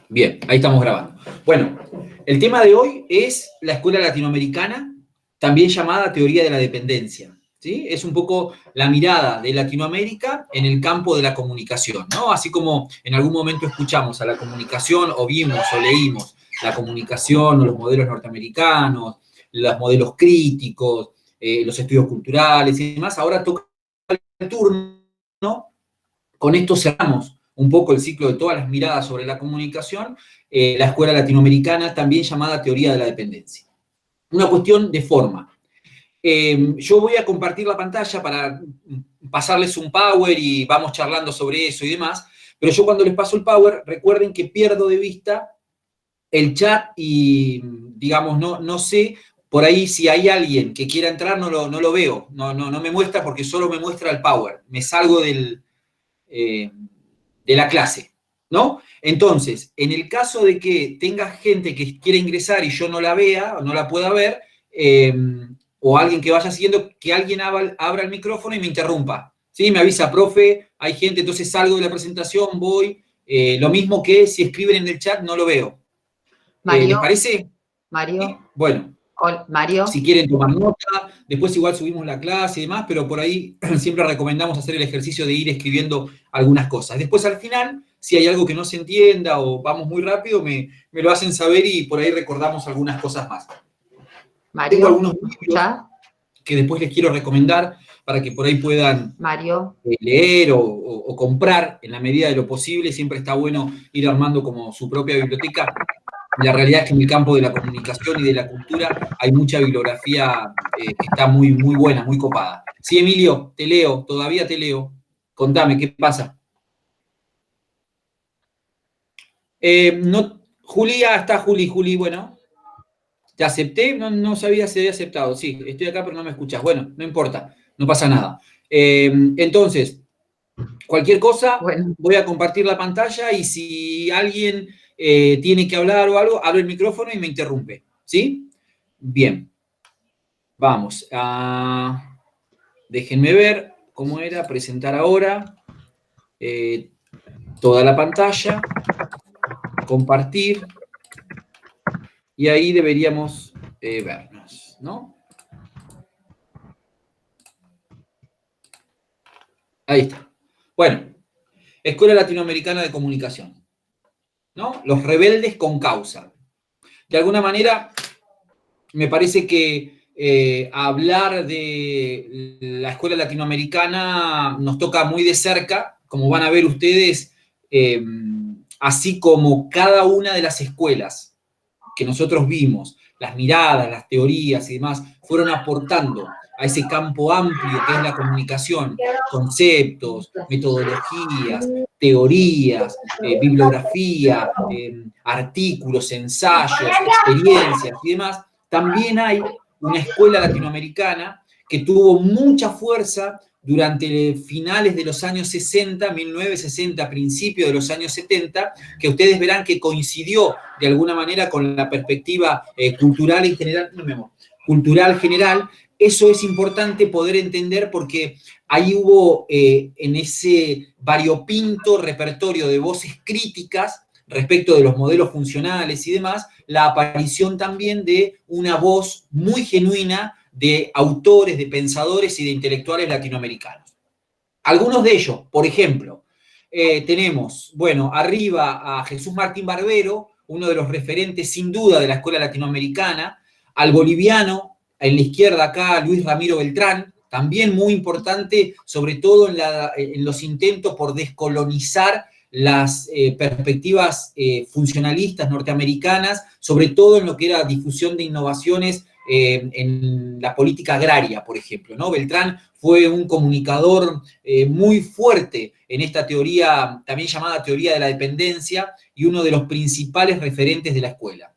Bien, ahí estamos grabando. Bueno, el tema de hoy es la escuela latinoamericana, también llamada teoría de la dependencia. ¿Sí? Es un poco la mirada de Latinoamérica en el campo de la comunicación, ¿no? Así como en algún momento escuchamos a la comunicación o vimos o leímos la comunicación o los modelos norteamericanos, los modelos críticos, los estudios culturales y demás, ahora toca el turno, ¿no? Con esto cerramos un poco el ciclo de todas las miradas sobre la comunicación, la escuela latinoamericana, también llamada teoría de la dependencia. Una cuestión de forma. Yo voy a compartir la pantalla para pasarles un power y vamos charlando sobre eso y demás, pero yo cuando les paso el power, recuerden que pierdo de vista el chat y, digamos, no sé, por ahí si hay alguien que quiera entrar, no lo veo, no me muestra porque solo me muestra el power, me salgo de la clase, ¿no? Entonces, en el caso de que tenga gente que quiera ingresar y yo no la vea o no la pueda ver, o alguien que vaya siguiendo, que alguien abra el micrófono y me interrumpa. ¿Sí? Me avisa, profe, hay gente, entonces salgo de la presentación, voy. Lo mismo que si escriben en el chat, no lo veo. Mario, ¿Les parece? Mario, ¿Sí? Bueno. Mario. Si quieren tomar nota, después igual subimos la clase y demás, pero por ahí siempre recomendamos hacer el ejercicio de ir escribiendo algunas cosas. Después al final, si hay algo que no se entienda o vamos muy rápido, me lo hacen saber y por ahí recordamos algunas cosas más. Mario, Tengo algunos ¿me libros escuchás? que después les quiero recomendar para que por ahí puedan Mario, leer o comprar en la medida de lo posible. Siempre está bueno ir armando como su propia biblioteca. La realidad es que en el campo de la comunicación y de la cultura hay mucha bibliografía que está muy, muy buena, muy copada. Sí, Emilio, te leo, todavía te leo. Contame, ¿qué pasa? No, Julia, está Juli, bueno. Te acepté, no sabía si había aceptado. Sí, estoy acá, pero no me escuchas. Bueno, no importa, no pasa nada. Entonces, cualquier cosa, bueno, voy a compartir la pantalla y si alguien tiene que hablar o algo, abro el micrófono y me interrumpe. ¿Sí? Bien. Vamos. Déjenme ver cómo era presentar ahora. Toda la pantalla. Compartir. Y ahí deberíamos vernos, ¿no? Ahí está. Bueno, Escuela Latinoamericana de Comunicación, ¿no? Los rebeldes con causa. De alguna manera, me parece que hablar de la escuela latinoamericana nos toca muy de cerca, como van a ver ustedes, así como cada una de las escuelas que nosotros vimos, las miradas, las teorías y demás, fueron aportando a ese campo amplio que es la comunicación, conceptos, metodologías, teorías, bibliografía, artículos, ensayos, experiencias y demás, también hay una escuela latinoamericana que tuvo mucha fuerza durante finales de los años 60, 1960, principios de los años 70, que ustedes verán que coincidió de alguna manera con la perspectiva cultural en general, cultural general. Eso es importante poder entender porque ahí hubo en ese variopinto repertorio de voces críticas respecto de los modelos funcionales y demás, la aparición también de una voz muy genuina de autores, de pensadores y de intelectuales latinoamericanos. Algunos de ellos, por ejemplo, tenemos, bueno, arriba a Jesús Martín Barbero, uno de los referentes sin duda de la escuela latinoamericana, al boliviano, en la izquierda acá Luis Ramiro Beltrán, también muy importante, sobre todo en los intentos por descolonizar las perspectivas funcionalistas norteamericanas, sobre todo en lo que era difusión de innovaciones en la política agraria, por ejemplo, ¿no? Beltrán fue un comunicador muy fuerte en esta teoría, también llamada teoría de la dependencia, y uno de los principales referentes de la escuela.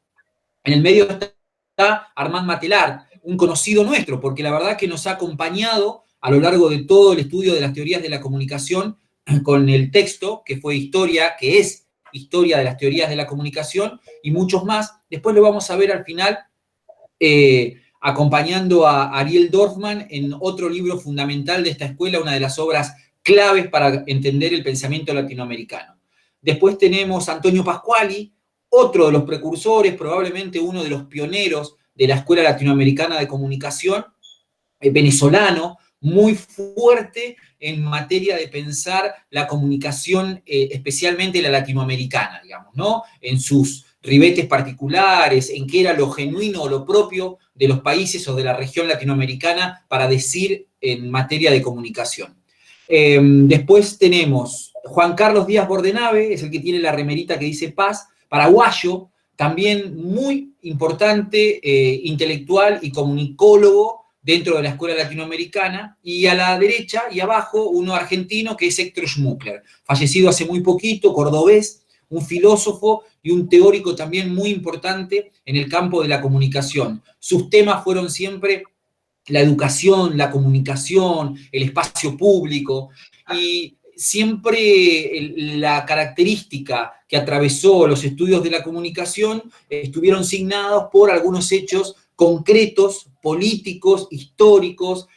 En el medio está Armand Matelar, un conocido nuestro, porque la verdad que nos ha acompañado a lo largo de todo el estudio de las teorías de la comunicación con el texto, que fue historia, que es historia de las teorías de la comunicación, y muchos más. Después lo vamos a ver al final acompañando a Ariel Dorfman en otro libro fundamental de esta escuela, una de las obras claves para entender el pensamiento latinoamericano. Después tenemos a Antonio Pasquali, otro de los precursores, probablemente uno de los pioneros de la Escuela Latinoamericana de Comunicación, venezolano, muy fuerte en materia de pensar la comunicación, especialmente la latinoamericana, digamos, ¿no? En sus ribetes particulares, en qué era lo genuino o lo propio de los países o de la región latinoamericana para decir en materia de comunicación. Después tenemos Juan Carlos Díaz Bordenave, es el que tiene la remerita que dice paz, paraguayo, también muy importante, intelectual y comunicólogo dentro de la escuela latinoamericana, y a la derecha y abajo uno argentino que es Héctor Schmuckler, fallecido hace muy poquito, cordobés, un filósofo y un teórico también muy importante en el campo de la comunicación. Sus temas fueron siempre la educación, la comunicación, el espacio público, y siempre la característica que atravesó los estudios de la comunicación estuvieron signados por algunos hechos concretos, políticos, históricos,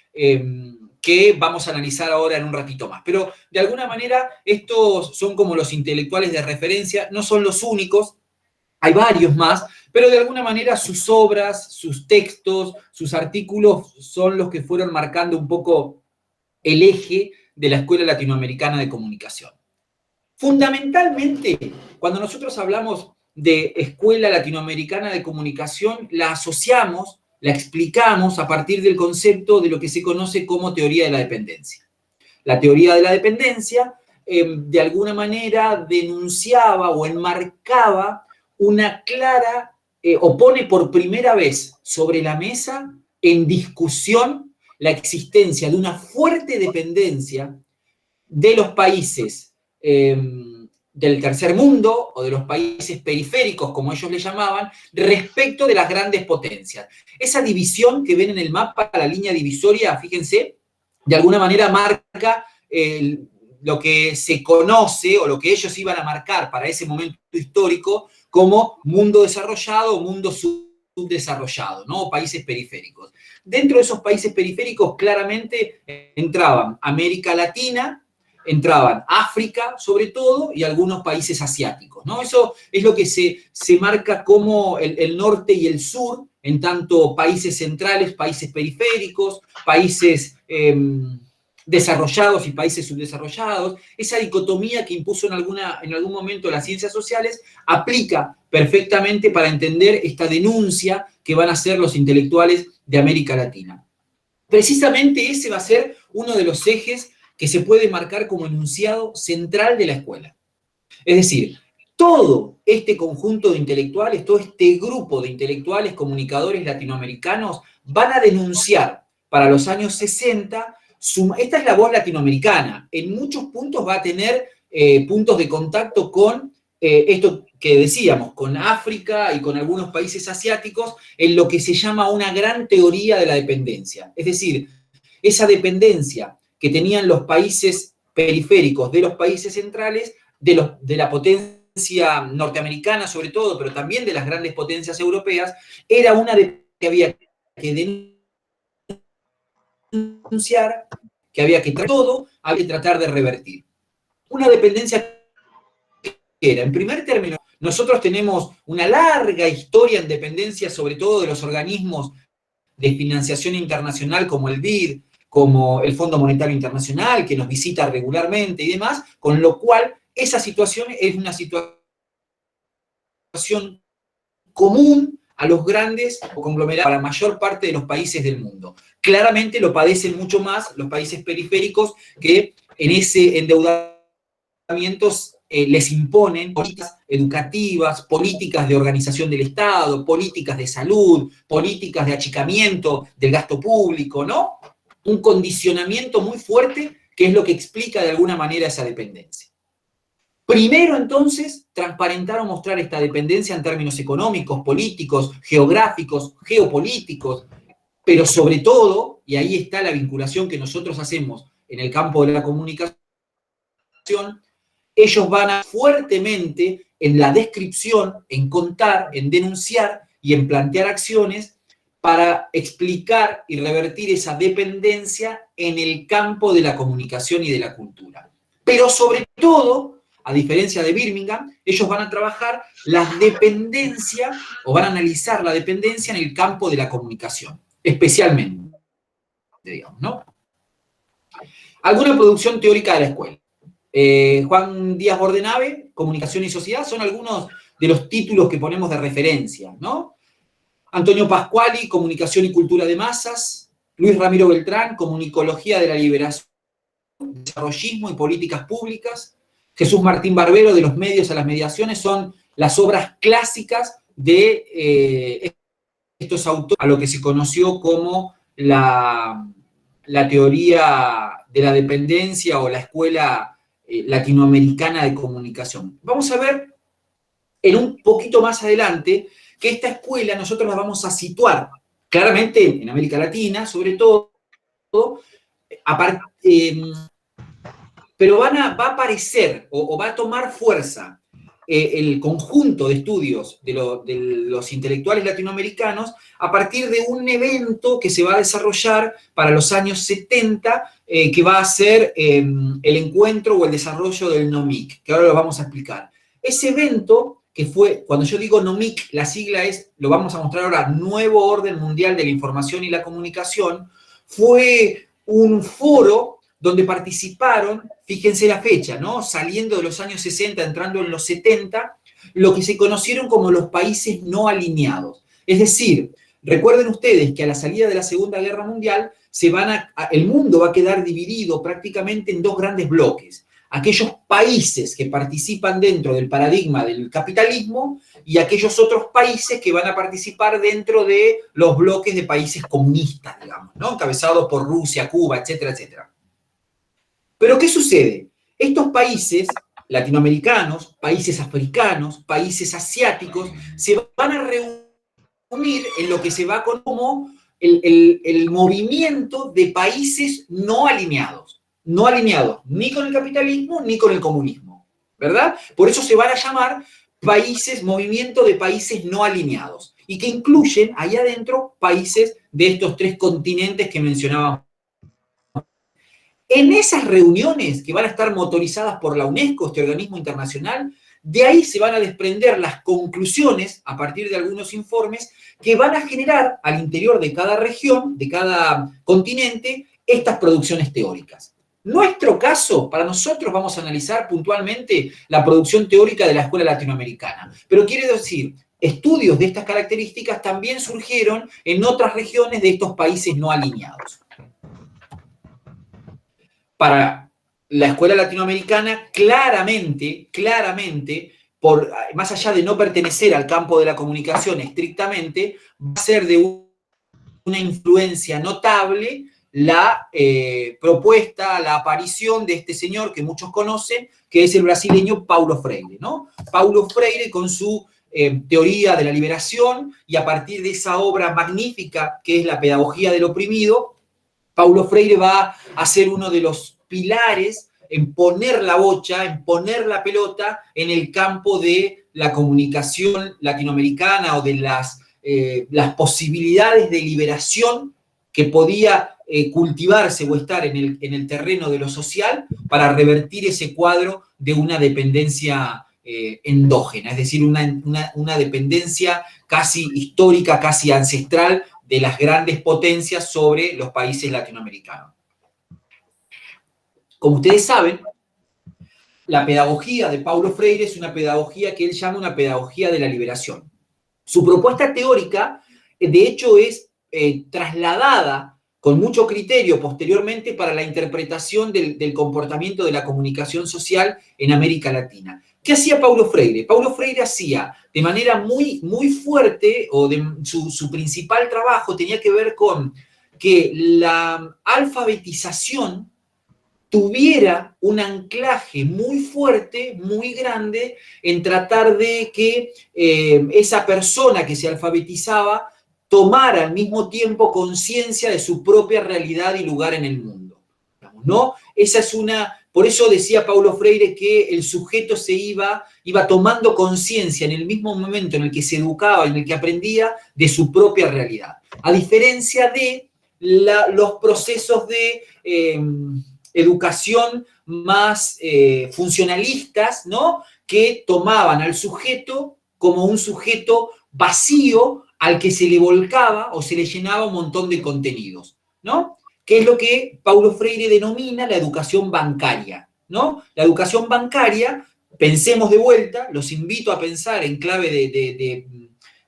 que vamos a analizar ahora en un ratito más. Pero de alguna manera estos son como los intelectuales de referencia, no son los únicos, hay varios más, pero de alguna manera sus obras, sus textos, sus artículos son los que fueron marcando un poco el eje de la Escuela Latinoamericana de Comunicación. Fundamentalmente, cuando nosotros hablamos de Escuela Latinoamericana de Comunicación, la asociamos, la explicamos a partir del concepto de lo que se conoce como teoría de la dependencia. La teoría de la dependencia, de alguna manera, denunciaba o enmarcaba una clara, o pone por primera vez sobre la mesa en discusión la existencia de una fuerte dependencia de los países del tercer mundo o de los países periféricos, como ellos le llamaban, respecto de las grandes potencias. Esa división que ven en el mapa, la línea divisoria, fíjense, de alguna manera marca lo que se conoce o lo que ellos iban a marcar para ese momento histórico como mundo desarrollado o mundo subdesarrollado, ¿no? Países periféricos. Dentro de esos países periféricos claramente entraban América Latina, entraban África, sobre todo, y algunos países asiáticos, ¿no? Eso es lo que se marca como el norte y el sur, en tanto países centrales, países periféricos, países desarrollados y países subdesarrollados. Esa dicotomía que impuso en algún momento las ciencias sociales aplica perfectamente para entender esta denuncia que van a hacer los intelectuales de América Latina. Precisamente ese va a ser uno de los ejes que se puede marcar como enunciado central de la escuela. Es decir, todo este conjunto de intelectuales, todo este grupo de intelectuales comunicadores latinoamericanos van a denunciar para los años 60, esta es la voz latinoamericana, en muchos puntos va a tener puntos de contacto con esto que decíamos, con África y con algunos países asiáticos, en lo que se llama una gran teoría de la dependencia. Es decir, esa dependencia que tenían los países periféricos de los países centrales, de la potencia norteamericana sobre todo, pero también de las grandes potencias europeas, era una de que había que denunciar, que había que tratar de revertir. Una dependencia que era, en primer término, nosotros tenemos una larga historia en dependencia, sobre todo de los organismos de financiación internacional como el BID, como el Fondo Monetario Internacional, que nos visita regularmente y demás, con lo cual esa situación es una situación común a los grandes conglomerados, a la mayor parte de los países del mundo. Claramente lo padecen mucho más los países periféricos que en ese endeudamiento les imponen políticas educativas, políticas de organización del Estado, políticas de salud, políticas de achicamiento del gasto público, ¿no? Un condicionamiento muy fuerte que es lo que explica de alguna manera esa dependencia. Primero, entonces, transparentar o mostrar esta dependencia en términos económicos, políticos, geográficos, geopolíticos, pero sobre todo, y ahí está la vinculación que nosotros hacemos en el campo de la comunicación, ellos van a fuertemente en la descripción, en contar, en denunciar y en plantear acciones para explicar y revertir esa dependencia en el campo de la comunicación y de la cultura. Pero sobre todo, a diferencia de Birmingham, ellos van a trabajar la dependencia o van a analizar la dependencia en el campo de la comunicación, especialmente, digamos, ¿no? Alguna producción teórica de la escuela. Juan Díaz Bordenave, Comunicación y Sociedad, son algunos de los títulos que ponemos de referencia, ¿no? Antonio Pascuali, Comunicación y Cultura de Masas. Luis Ramiro Beltrán, Comunicología de la Liberación, Desarrollismo y Políticas Públicas. Jesús Martín Barbero, De los medios a las mediaciones, son las obras clásicas de estos autores, a lo que se conoció como la teoría de la dependencia o la escuela latinoamericana de comunicación. Vamos a ver en un poquito más adelante que esta escuela nosotros la vamos a situar claramente en América Latina, sobre todo, pero va a aparecer o va a tomar fuerza el conjunto de estudios de los intelectuales latinoamericanos a partir de un evento que se va a desarrollar para los años 70, que va a ser el encuentro o el desarrollo del NOMIC, que ahora lo vamos a explicar. Ese evento, que fue, cuando yo digo NOMIC, la sigla es, lo vamos a mostrar ahora, Nuevo Orden Mundial de la Información y la Comunicación, fue un foro donde participaron, fíjense la fecha, ¿no? Saliendo de los años 60, entrando en los 70, lo que se conocieron como los países no alineados. Es decir, recuerden ustedes que a la salida de la Segunda Guerra Mundial, el mundo va a quedar dividido prácticamente en dos grandes bloques. Aquellos países que participan dentro del paradigma del capitalismo y aquellos otros países que van a participar dentro de los bloques de países comunistas, digamos, ¿no? Encabezados por Rusia, Cuba, etcétera, etcétera. Pero ¿qué sucede? Estos países latinoamericanos, países africanos, países asiáticos, se van a reunir en lo que se va a conocer como el movimiento de países no alineados. No alineados ni con el capitalismo ni con el comunismo, ¿verdad? Por eso se van a llamar movimiento de países no alineados, y que incluyen ahí adentro países de estos tres continentes que mencionábamos. En esas reuniones que van a estar motorizadas por la UNESCO, este organismo internacional, de ahí se van a desprender las conclusiones, a partir de algunos informes, que van a generar al interior de cada región, de cada continente, estas producciones teóricas. Nuestro caso, para nosotros vamos a analizar puntualmente la producción teórica de la escuela latinoamericana, pero quiere decir, estudios de estas características también surgieron en otras regiones de estos países no alineados. Para la escuela latinoamericana, claramente, más allá de no pertenecer al campo de la comunicación estrictamente, va a ser de una influencia notable la propuesta, la aparición de este señor que muchos conocen, que es el brasileño Paulo Freire, ¿no? Paulo Freire con su teoría de la liberación, y a partir de esa obra magnífica que es La pedagogía del oprimido, Paulo Freire va a ser uno de los pilares en poner la bocha, en poner la pelota en el campo de la comunicación latinoamericana o de las posibilidades de liberación que podía cultivarse o estar en el terreno de lo social para revertir ese cuadro de una dependencia endógena, es decir, una dependencia casi histórica, casi ancestral de las grandes potencias sobre los países latinoamericanos. Como ustedes saben, la pedagogía de Paulo Freire es una pedagogía que él llama una pedagogía de la liberación. Su propuesta teórica, de hecho, es trasladada con mucho criterio posteriormente para la interpretación del comportamiento de la comunicación social en América Latina. ¿Qué hacía Paulo Freire? Paulo Freire hacía de manera muy, muy fuerte, o su principal trabajo tenía que ver con que la alfabetización tuviera un anclaje muy fuerte, muy grande, en tratar de que esa persona que se alfabetizaba tomara al mismo tiempo conciencia de su propia realidad y lugar en el mundo, ¿no? Esa es por eso decía Paulo Freire que el sujeto iba tomando conciencia en el mismo momento en el que se educaba, en el que aprendía, de su propia realidad. A diferencia de los procesos de educación más funcionalistas, ¿no? Que tomaban al sujeto como un sujeto vacío al que se le volcaba o se le llenaba un montón de contenidos, ¿no? Que es lo que Paulo Freire denomina la educación bancaria, ¿no? La educación bancaria, pensemos de vuelta, los invito a pensar en clave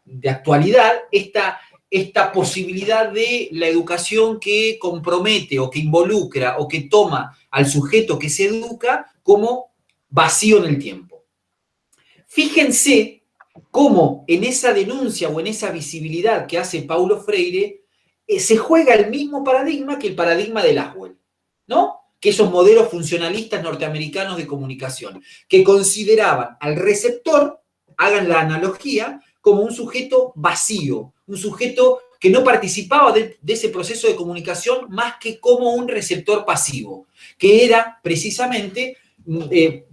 de actualidad, esta posibilidad de la educación que compromete o que involucra o que toma al sujeto que se educa como vacío en el tiempo. Fíjense cómo en esa denuncia o en esa visibilidad que hace Paulo Freire se juega el mismo paradigma que el paradigma de Laswell, ¿no? Que esos modelos funcionalistas norteamericanos de comunicación, que consideraban al receptor, hagan la analogía, como un sujeto vacío, un sujeto que no participaba de ese proceso de comunicación más que como un receptor pasivo, que era precisamente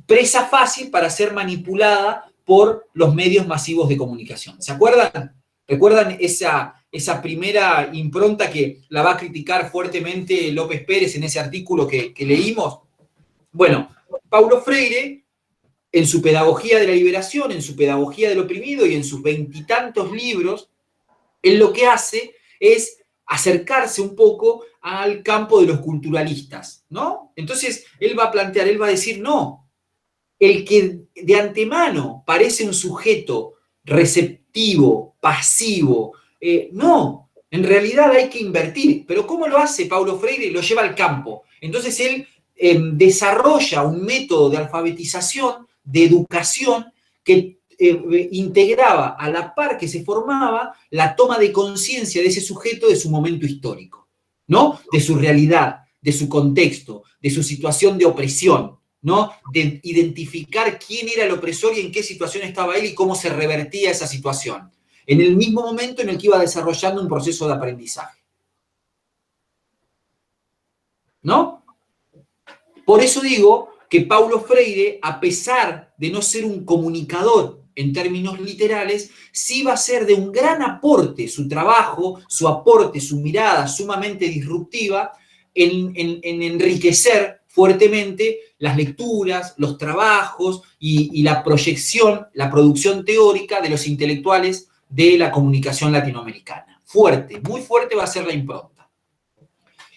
presa fácil para ser manipulada por los medios masivos de comunicación. ¿Se acuerdan? ¿Recuerdan esa primera impronta que la va a criticar fuertemente López Pérez en ese artículo que leímos? Bueno, Paulo Freire, en su Pedagogía de la Liberación, en su Pedagogía del Oprimido y en sus veintitantos libros, él lo que hace es acercarse un poco al campo de los culturalistas, ¿no? Entonces, él va a plantear, él va a decir, no, el que de antemano parece un sujeto receptivo, pasivo, no, en realidad hay que invertir. Pero ¿cómo lo hace Paulo Freire? Lo lleva al campo. Entonces él desarrolla un método de alfabetización, de educación, que integraba a la par que se formaba la toma de conciencia de ese sujeto de su momento histórico, ¿no? De su realidad, de su contexto, de su situación de opresión, ¿no? De identificar quién era el opresor y en qué situación estaba él y cómo se revertía esa situación, en el mismo momento en el que iba desarrollando un proceso de aprendizaje, ¿no? Por eso digo que Paulo Freire, a pesar de no ser un comunicador en términos literales, sí va a ser de un gran aporte su trabajo, su aporte, su mirada sumamente disruptiva en enriquecer fuertemente las lecturas, los trabajos y la proyección, la producción teórica de los intelectuales de la comunicación latinoamericana. Fuerte, muy fuerte va a ser la impronta.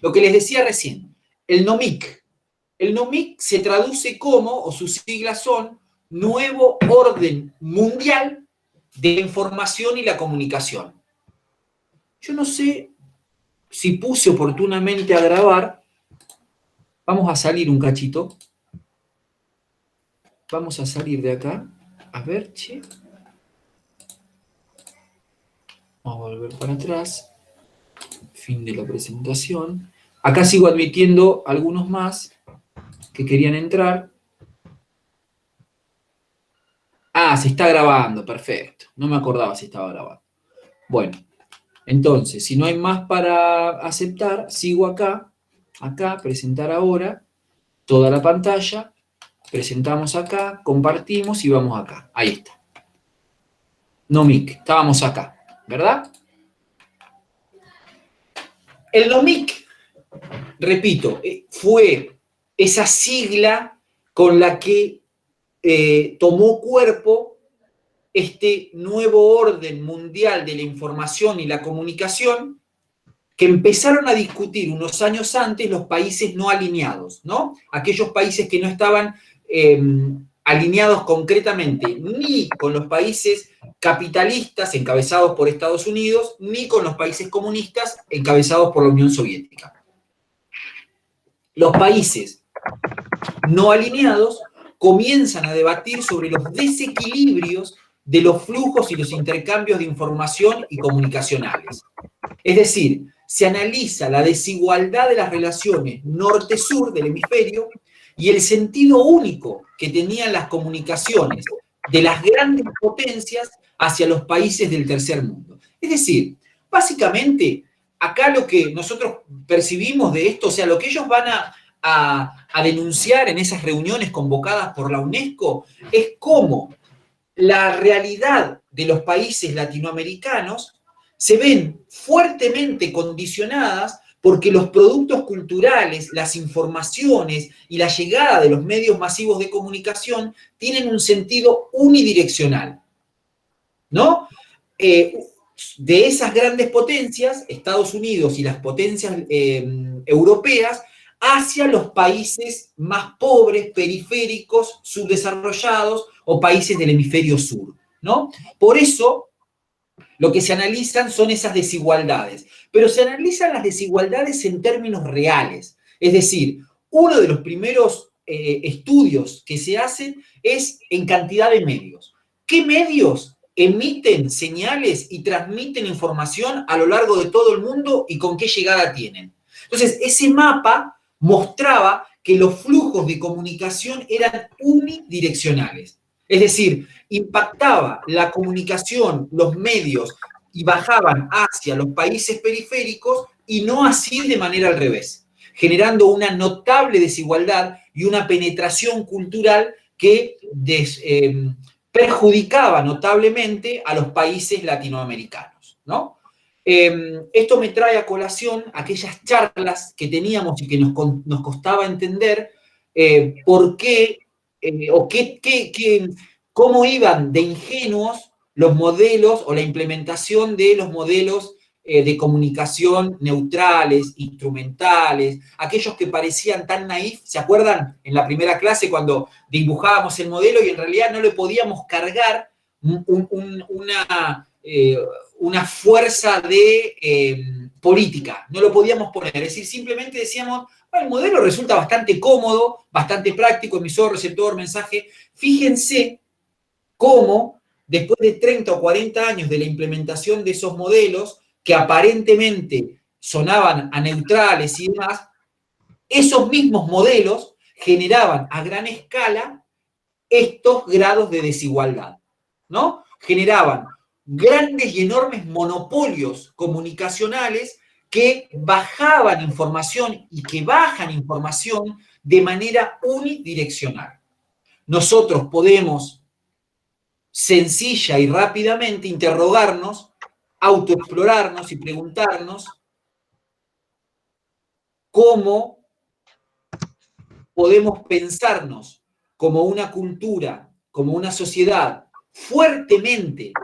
Lo que les decía recién, el NOMIC. El NOMIC se traduce como, o sus siglas son, Nuevo Orden Mundial de la Información y la Comunicación. Yo no sé si puse oportunamente a grabar. Vamos a salir un cachito. Vamos a salir de acá. A ver, che. Vamos a volver para atrás. Fin de la presentación. Acá sigo admitiendo algunos más que querían entrar. Ah, se está grabando, perfecto. No me acordaba si estaba grabando. Bueno, entonces, si no hay más para aceptar, sigo acá, presentar ahora, toda la pantalla, presentamos acá, compartimos y vamos acá. Ahí está. NOMIC, estábamos acá, ¿verdad? El NOMIC, repito, fue esa sigla con la que tomó cuerpo este nuevo orden mundial de la información y la comunicación que empezaron a discutir unos años antes los países no alineados, ¿no? Aquellos países que no estaban alineados concretamente ni con los países capitalistas encabezados por Estados Unidos, ni con los países comunistas encabezados por la Unión Soviética. Los países no alineados comienzan a debatir sobre los desequilibrios de los flujos y los intercambios de información y comunicacionales. Es decir, se analiza la desigualdad de las relaciones norte-sur del hemisferio y el sentido único que tenían las comunicaciones de las grandes potencias hacia los países del tercer mundo. Es decir, básicamente, acá lo que nosotros percibimos de esto, o sea, lo que ellos van a denunciar en esas reuniones convocadas por la UNESCO, es cómo la realidad de los países latinoamericanos se ven fuertemente condicionadas porque los productos culturales, las informaciones y la llegada de los medios masivos de comunicación tienen un sentido unidireccional, ¿no? De esas grandes potencias, Estados Unidos y las potencias europeas, hacia los países más pobres, periféricos, subdesarrollados o países del hemisferio sur, ¿no? Por eso, lo que se analizan son esas desigualdades, pero se analizan las desigualdades en términos reales. Es decir, uno de los primeros estudios que se hacen es en cantidad de medios. ¿Qué medios emiten señales y transmiten información a lo largo de todo el mundo y con qué llegada tienen? Entonces, ese mapa mostraba que los flujos de comunicación eran unidireccionales. Es decir, impactaba la comunicación, los medios, y bajaban hacia los países periféricos y no así de manera al revés, generando una notable desigualdad y una penetración cultural que perjudicaba notablemente a los países latinoamericanos, ¿no? Esto me trae a colación aquellas charlas que teníamos y que nos costaba entender por qué o cómo iban de ingenuos los modelos o la implementación de los modelos de comunicación neutrales, instrumentales, aquellos que parecían tan naif. ¿Se acuerdan en la primera clase cuando dibujábamos el modelo y en realidad no le podíamos cargar una fuerza de política? No lo podíamos poner. Es decir, simplemente decíamos, bueno, el modelo resulta bastante cómodo, bastante práctico, emisor, receptor, mensaje. Fíjense cómo después de 30 o 40 años de la implementación de esos modelos, que aparentemente sonaban a neutrales y demás, esos mismos modelos generaban a gran escala estos grados de desigualdad, ¿no? Generaban grandes y enormes monopolios comunicacionales que bajaban información y que bajan información de manera unidireccional. Nosotros podemos sencilla y rápidamente interrogarnos, autoexplorarnos y preguntarnos cómo podemos pensarnos como una cultura, como una sociedad fuertemente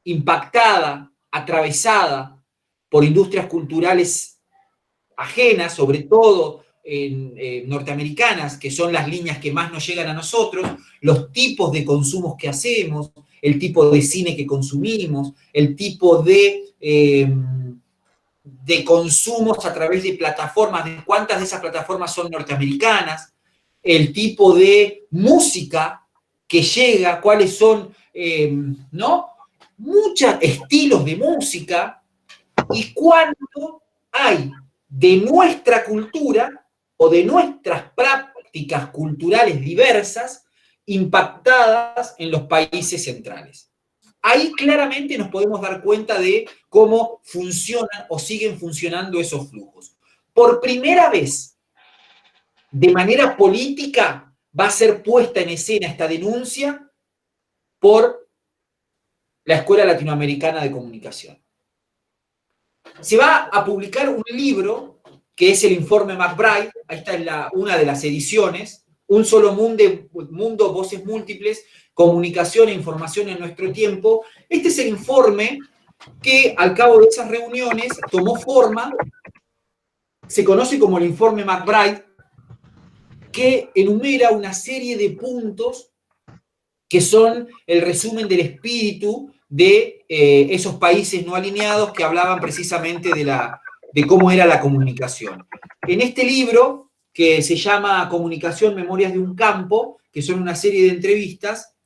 impactada, atravesada por industrias culturales ajenas, sobre todo norteamericanas, que son las líneas que más nos llegan a nosotros, los tipos de consumos que hacemos, el tipo de cine que consumimos, el tipo de consumos a través de plataformas, de cuántas de esas plataformas son norteamericanas, el tipo de música que llega, cuáles son, ¿no? Muchos estilos de música y cuánto hay de nuestra cultura o de nuestras prácticas culturales diversas impactadas en los países centrales. Ahí claramente nos podemos dar cuenta de cómo funcionan o siguen funcionando esos flujos. Por primera vez, de manera política, va a ser puesta en escena esta denuncia por la Escuela Latinoamericana de Comunicación. Se va a publicar un libro que es el informe McBride. Ahí está una de las ediciones, Un solo mundo, voces múltiples, comunicación e información en nuestro tiempo. Este es el informe que al cabo de esas reuniones tomó forma, se conoce como el informe McBride, que enumera una serie de puntos que son el resumen del espíritu de esos países no alineados que hablaban precisamente de cómo era la comunicación. En este libro, que se llama Comunicación, Memorias de un Campo, que son una serie de entrevistas,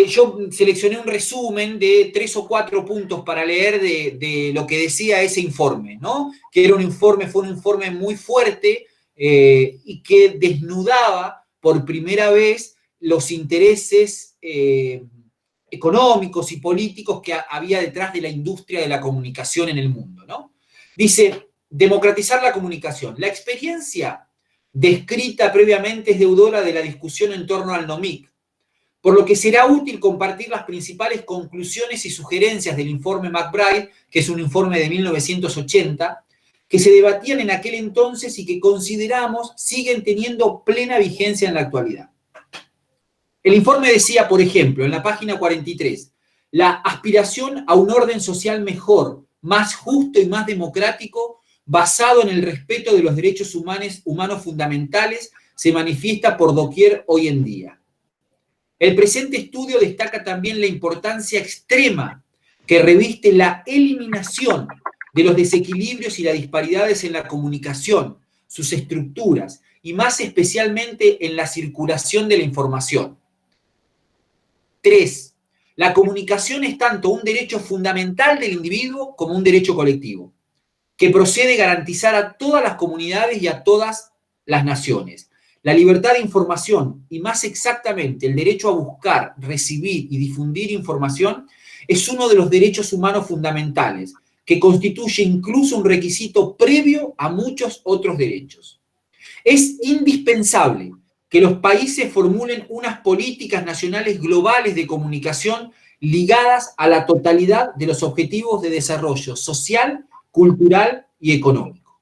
yo seleccioné un resumen de 3 o 4 puntos para leer de lo que decía ese informe, ¿no? Que era fue un informe muy fuerte y que desnudaba por primera vez los intereses económicos y políticos que había detrás de la industria de la comunicación en el mundo, ¿no? Dice, democratizar la comunicación. La experiencia descrita previamente es deudora de la discusión en torno al NOMIC, por lo que será útil compartir las principales conclusiones y sugerencias del informe MacBride, que es un informe de 1980, que se debatían en aquel entonces y que consideramos siguen teniendo plena vigencia en la actualidad. El informe decía, por ejemplo, en la página 43, la aspiración a un orden social mejor, más justo y más democrático, basado en el respeto de los derechos humanos fundamentales, se manifiesta por doquier hoy en día. El presente estudio destaca también la importancia extrema que reviste la eliminación de los desequilibrios y las disparidades en la comunicación, sus estructuras, y más especialmente en la circulación de la información. 3. La comunicación es tanto un derecho fundamental del individuo como un derecho colectivo, que procede garantizar a todas las comunidades y a todas las naciones. La libertad de información, y más exactamente el derecho a buscar, recibir y difundir información, es uno de los derechos humanos fundamentales, que constituye incluso un requisito previo a muchos otros derechos. Es indispensable que los países formulen unas políticas nacionales globales de comunicación ligadas a la totalidad de los objetivos de desarrollo social, cultural y económico.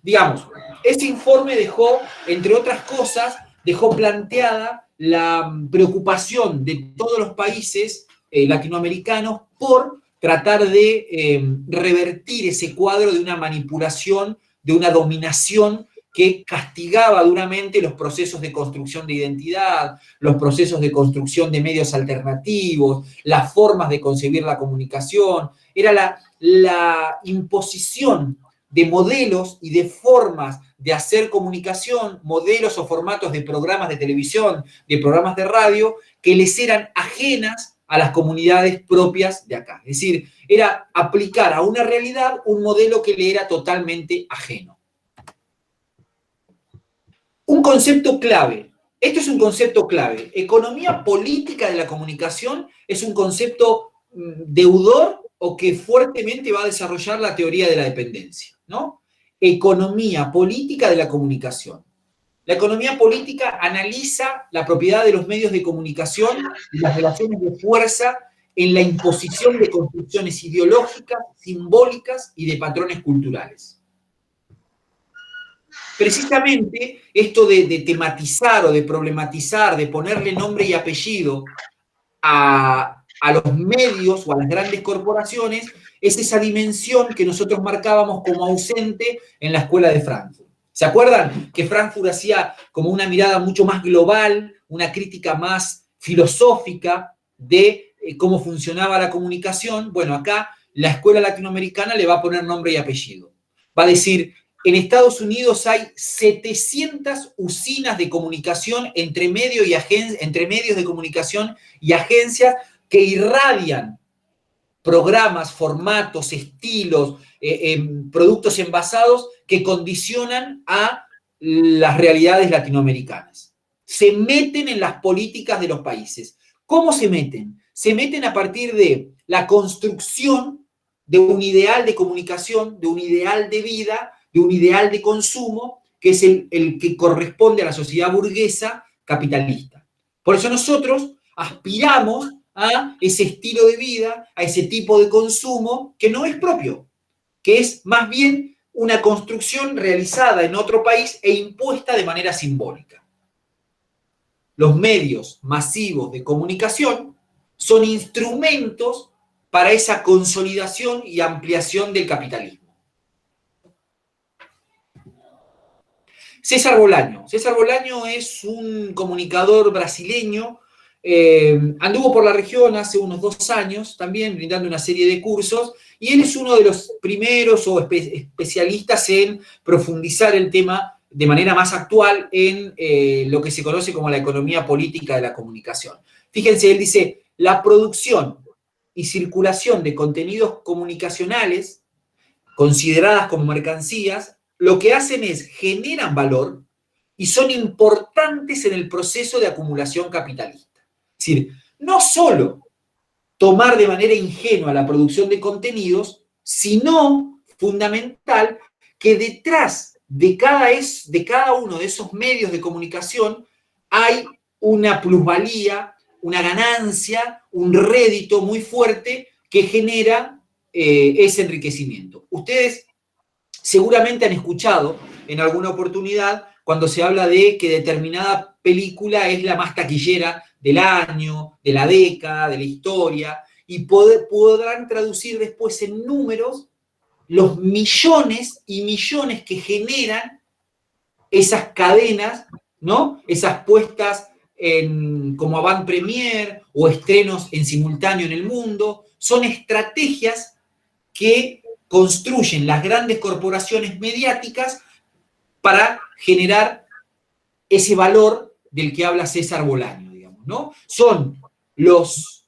Digamos, ese informe dejó, entre otras cosas, dejó planteada la preocupación de todos los países latinoamericanos por tratar de revertir ese cuadro de una manipulación, de una dominación que castigaba duramente los procesos de construcción de identidad, los procesos de construcción de medios alternativos, las formas de concebir la comunicación. Era la imposición de modelos y de formas de hacer comunicación, modelos o formatos de programas de televisión, de programas de radio, que les eran ajenas a las comunidades propias de acá. Es decir, era aplicar a una realidad un modelo que le era totalmente ajeno. Un concepto clave. Esto es un concepto clave. Economía política de la comunicación es un concepto deudor o que fuertemente va a desarrollar la teoría de la dependencia, ¿no? Economía política de la comunicación. La economía política analiza la propiedad de los medios de comunicación y las relaciones de fuerza en la imposición de construcciones ideológicas, simbólicas y de patrones culturales. Precisamente esto de tematizar o de problematizar, de ponerle nombre y apellido a los medios o a las grandes corporaciones, es esa dimensión que nosotros marcábamos como ausente en la escuela de Frankfurt. ¿Se acuerdan que Frankfurt hacía como una mirada mucho más global, una crítica más filosófica de cómo funcionaba la comunicación? Bueno, acá la escuela latinoamericana le va a poner nombre y apellido. Va a decir, en Estados Unidos hay 700 usinas de comunicación entre medios de comunicación y agencias que irradian programas, formatos, estilos, productos envasados que condicionan a las realidades latinoamericanas. Se meten en las políticas de los países. ¿Cómo se meten? Se meten a partir de la construcción de un ideal de comunicación, de un ideal de vida, de un ideal de consumo, que es el que corresponde a la sociedad burguesa capitalista. Por eso nosotros aspiramos a ese estilo de vida, a ese tipo de consumo que no es propio, que es más bien una construcción realizada en otro país e impuesta de manera simbólica. Los medios masivos de comunicación son instrumentos para esa consolidación y ampliación del capitalismo. César Bolaño. César Bolaño es un comunicador brasileño, anduvo por la región hace unos 2 años también, brindando una serie de cursos, y él es uno de los primeros o especialistas en profundizar el tema de manera más actual en lo que se conoce como la economía política de la comunicación. Fíjense, él dice, la producción y circulación de contenidos comunicacionales consideradas como mercancías, lo que hacen es generan valor y son importantes en el proceso de acumulación capitalista. Es decir, no solo tomar de manera ingenua la producción de contenidos, sino fundamental que detrás de cada uno de esos medios de comunicación hay una plusvalía, una ganancia, un rédito muy fuerte que genera ese enriquecimiento. Ustedes seguramente han escuchado en alguna oportunidad cuando se habla de que determinada película es la más taquillera del año, de la década, de la historia, y podrán traducir después en números los millones y millones que generan esas cadenas, ¿no? Esas puestas como avant premier o estrenos en simultáneo en el mundo. Son estrategias que construyen las grandes corporaciones mediáticas para generar ese valor del que habla César Bolaño, digamos, ¿no? Son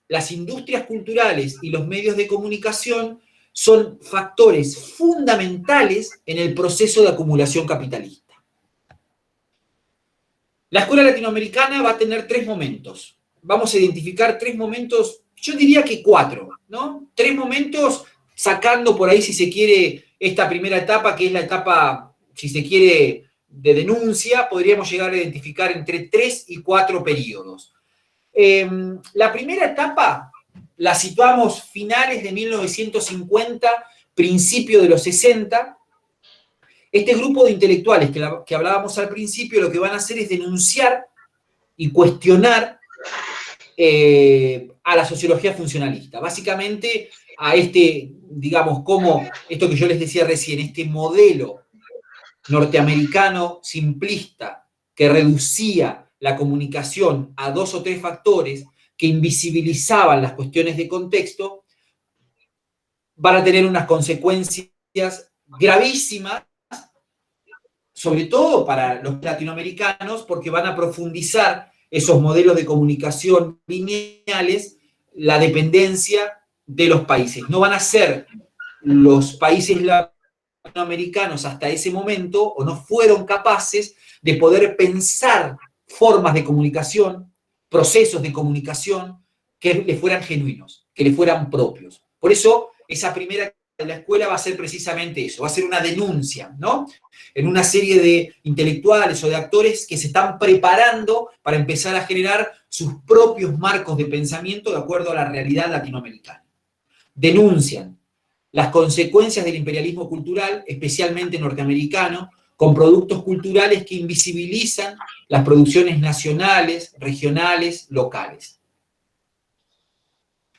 las industrias culturales y los medios de comunicación son factores fundamentales en el proceso de acumulación capitalista. La escuela latinoamericana va a tener 3 momentos. Vamos a identificar 3 momentos, yo diría que 4, ¿no? 3 momentos sacando por ahí, si se quiere, esta primera etapa, que es la etapa, si se quiere, de denuncia, podríamos llegar a identificar entre 3 y 4 periodos. La primera etapa la situamos finales de 1950, principio de los 60. Este grupo de intelectuales que hablábamos al principio lo que van a hacer es denunciar y cuestionar a la sociología funcionalista. Básicamente a digamos, como esto que yo les decía recién, este modelo norteamericano simplista que reducía la comunicación a 2 o 3 factores que invisibilizaban las cuestiones de contexto, van a tener unas consecuencias gravísimas, sobre todo para los latinoamericanos, porque van a profundizar esos modelos de comunicación lineales, la dependencia de los países. No van a ser los países latinoamericanos hasta ese momento, o no fueron capaces de poder pensar formas de comunicación, procesos de comunicación que le fueran genuinos, que le fueran propios. Por eso, esa primera de la escuela va a ser precisamente eso, va a ser una denuncia, ¿no? En una serie de intelectuales o de actores que se están preparando para empezar a generar sus propios marcos de pensamiento de acuerdo a la realidad latinoamericana. Denuncian las consecuencias del imperialismo cultural, especialmente norteamericano, con productos culturales que invisibilizan las producciones nacionales, regionales, locales.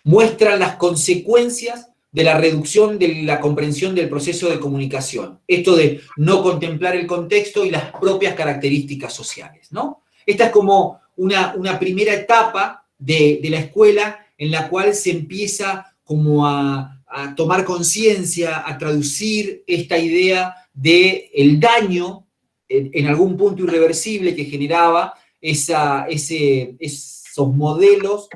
Muestran las consecuencias de la reducción de la comprensión del proceso de comunicación. Esto de no contemplar el contexto y las propias características sociales, ¿no? Esta es como una primera etapa de la escuela en la cual se empieza como a tomar conciencia, a traducir esta idea del daño en algún punto irreversible que generaba esos modelos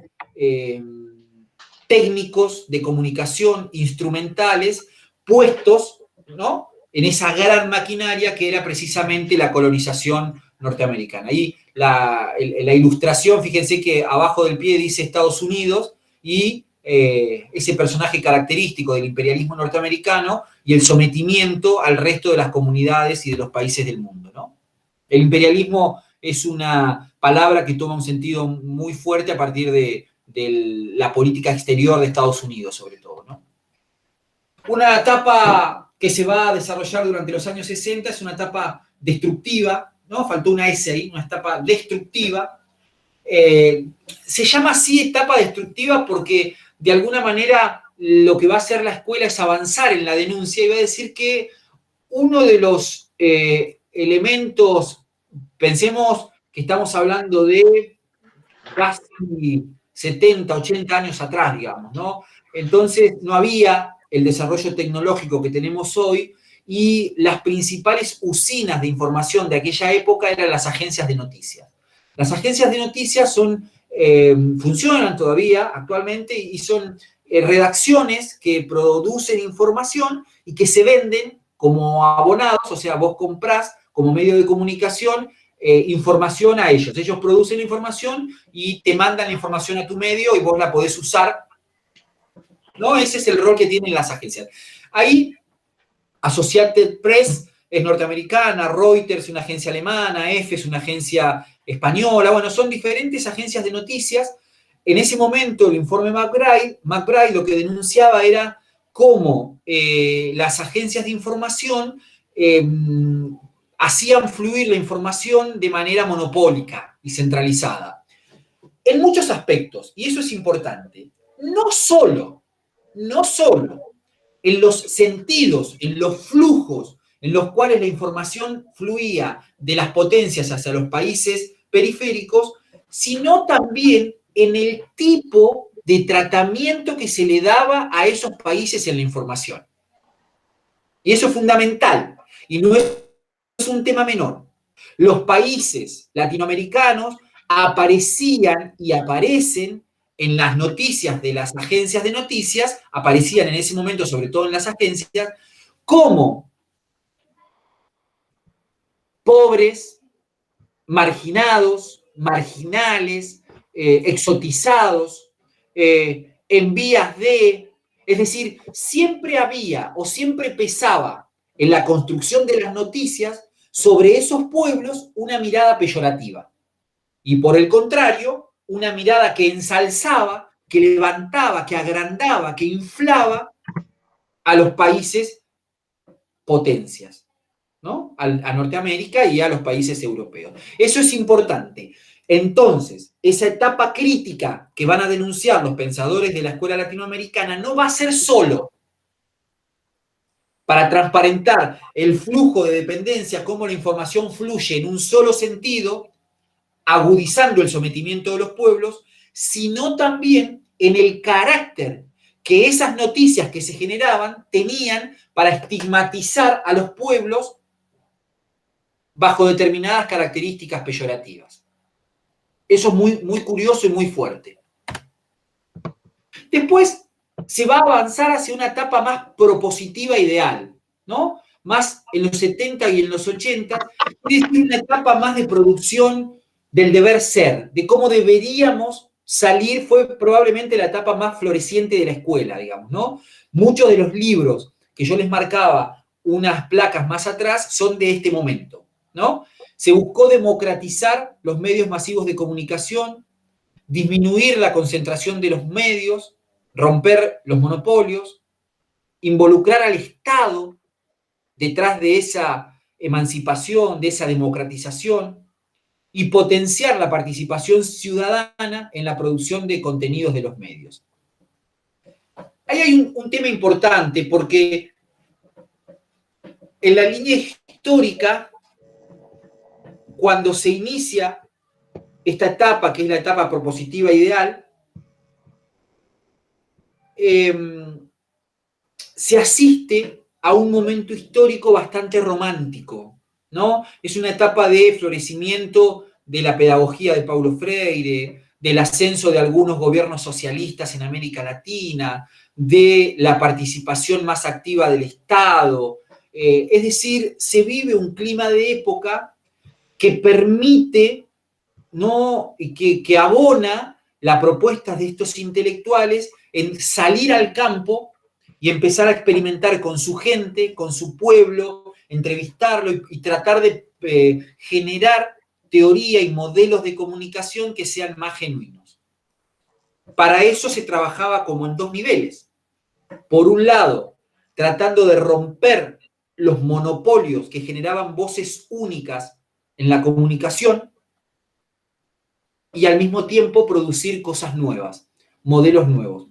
técnicos de comunicación instrumentales puestos, ¿no?, en esa gran maquinaria que era precisamente la colonización norteamericana. Ahí la ilustración, fíjense que abajo del pie dice Estados Unidos y ese personaje característico del imperialismo norteamericano y el sometimiento al resto de las comunidades y de los países del mundo, ¿no? El imperialismo es una palabra que toma un sentido muy fuerte a partir de la política exterior de Estados Unidos, sobre todo, ¿no? Una etapa que se va a desarrollar durante los años 60 es una etapa destructiva, ¿no? Faltó una S ahí, una etapa destructiva. Se llama así etapa destructiva porque, de alguna manera, lo que va a hacer la escuela es avanzar en la denuncia y va a decir que uno de los elementos, pensemos que estamos hablando de casi 70, 80 años atrás, digamos, ¿no? Entonces no había el desarrollo tecnológico que tenemos hoy y las principales usinas de información de aquella época eran las agencias de noticias. Las agencias de noticias funcionan todavía actualmente y son redacciones que producen información y que se venden como abonados, o sea, vos comprás como medio de comunicación información a ellos. Ellos producen la información y te mandan la información a tu medio y vos la podés usar, ¿no? Ese es el rol que tienen las agencias. Ahí, Associated Press es norteamericana, Reuters es una agencia alemana, EFE es una agencia española, bueno, son diferentes agencias de noticias En ese momento, el informe McBride lo que denunciaba era cómo las agencias de información hacían fluir la información de manera monopólica y centralizada. En muchos aspectos, y eso es importante, no solo en los sentidos, en los flujos en los cuales la información fluía de las potencias hacia los países periféricos, sino también en el tipo de tratamiento que se le daba a esos países en la información. Y eso es fundamental, y no es un tema menor. Los países latinoamericanos aparecían y aparecen en las noticias de las agencias de noticias, aparecían en ese momento, sobre todo en las agencias, como pobres, marginados, marginales, exotizados, en vías de... Es decir, siempre había o siempre pesaba en la construcción de las noticias sobre esos pueblos una mirada peyorativa. Y por el contrario, una mirada que ensalzaba, que levantaba, que agrandaba, que inflaba a los países potencias, ¿no? A Norteamérica y a los países europeos. Eso es importante. Entonces, esa etapa crítica que van a denunciar los pensadores de la escuela latinoamericana no va a ser solo para transparentar el flujo de dependencia, cómo la información fluye en un solo sentido, agudizando el sometimiento de los pueblos, sino también en el carácter que esas noticias que se generaban tenían para estigmatizar a los pueblos bajo determinadas características peyorativas. Eso es muy, muy curioso y muy fuerte. Después se va a avanzar hacia una etapa más propositiva ideal, ¿no? Más en los 70 y en los 80, es decir, una etapa más de producción del deber ser, de cómo deberíamos salir, fue probablemente la etapa más floreciente de la escuela, digamos, ¿no? Muchos de los libros que yo les marcaba unas placas más atrás son de este momento, ¿no? Se buscó democratizar los medios masivos de comunicación, disminuir la concentración de los medios, romper los monopolios, involucrar al Estado detrás de esa emancipación, de esa democratización, y potenciar la participación ciudadana en la producción de contenidos de los medios. Ahí hay un tema importante porque en la línea histórica, cuando se inicia esta etapa, que es la etapa propositiva ideal, se asiste a un momento histórico bastante romántico, ¿no? Es una etapa de florecimiento de la pedagogía de Paulo Freire, del ascenso de algunos gobiernos socialistas en América Latina, de la participación más activa del Estado. Es decir, se vive un clima de época que permite, ¿no?, que abona la propuesta de estos intelectuales en salir al campo y empezar a experimentar con su gente, con su pueblo, entrevistarlo y tratar de generar teoría y modelos de comunicación que sean más genuinos. Para eso se trabajaba como en dos niveles. Por un lado, tratando de romper los monopolios que generaban voces únicas en la comunicación y al mismo tiempo producir cosas nuevas, modelos nuevos.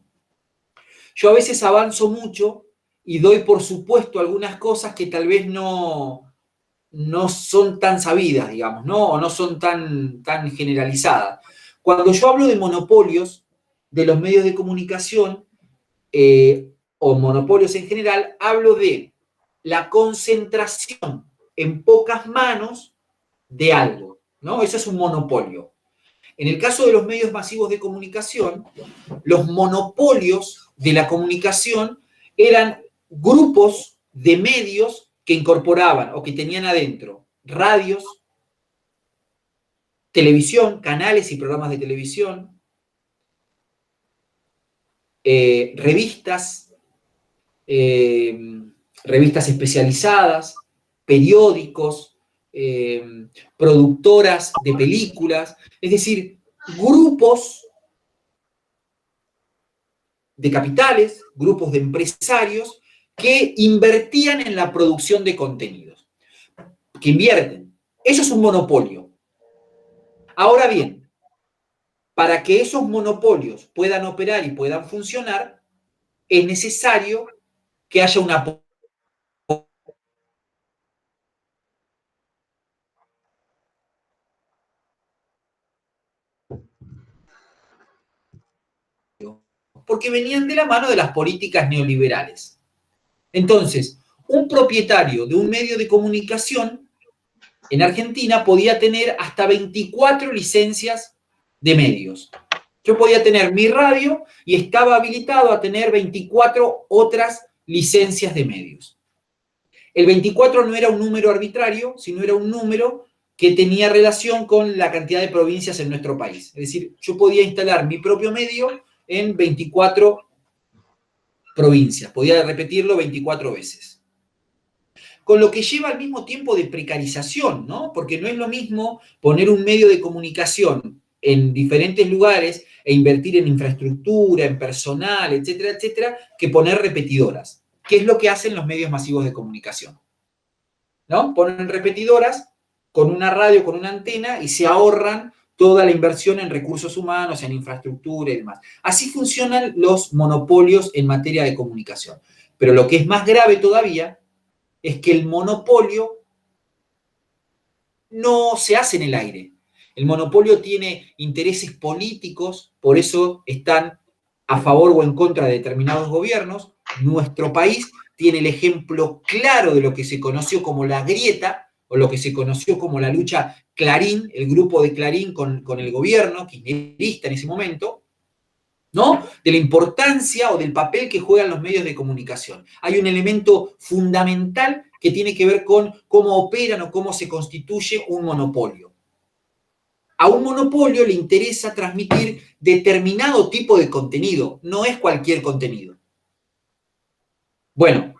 Yo a veces avanzo mucho y doy por supuesto algunas cosas que tal vez no son tan sabidas, digamos, ¿no? O no son tan generalizadas. Cuando yo hablo de monopolios de los medios de comunicación, o monopolios en general, hablo de la concentración en pocas manos de algo, ¿no? Eso es un monopolio. En el caso de los medios masivos de comunicación, los monopolios de la comunicación eran grupos de medios que incorporaban o que tenían adentro radios, televisión, canales y programas de televisión, revistas, revistas especializadas, periódicos, productoras de películas, es decir, grupos de capitales, grupos de empresarios que invertían en la producción de contenidos, que invierten. Eso es un monopolio. Ahora bien, para que esos monopolios puedan operar y puedan funcionar, es necesario que haya una porque venían de la mano de las políticas neoliberales. Entonces, un propietario de un medio de comunicación en Argentina podía tener hasta 24 licencias de medios. Yo podía tener mi radio y estaba habilitado a tener 24 otras licencias de medios. El 24 no era un número arbitrario, sino era un número que tenía relación con la cantidad de provincias en nuestro país. Es decir, yo podía instalar mi propio medio en 24 provincias, podía repetirlo 24 veces. Con lo que lleva al mismo tiempo de precarización, ¿no? Porque no es lo mismo poner un medio de comunicación en diferentes lugares e invertir en infraestructura, en personal, etcétera, etcétera, que poner repetidoras, que es lo que hacen los medios masivos de comunicación, ¿no? Ponen repetidoras con una radio, con una antena y se ahorran toda la inversión en recursos humanos, en infraestructura y demás. Así funcionan los monopolios en materia de comunicación. Pero lo que es más grave todavía es que el monopolio no se hace en el aire. El monopolio tiene intereses políticos, por eso están a favor o en contra de determinados gobiernos. Nuestro país tiene el ejemplo claro de lo que se conoció como la grieta, o lo que se conoció como la lucha Clarín, el grupo de Clarín con el gobierno, kirchnerista en ese momento, ¿no? De la importancia o del papel que juegan los medios de comunicación. Hay un elemento fundamental que tiene que ver con cómo operan o cómo se constituye un monopolio. A un monopolio le interesa transmitir determinado tipo de contenido, no es cualquier contenido. Bueno,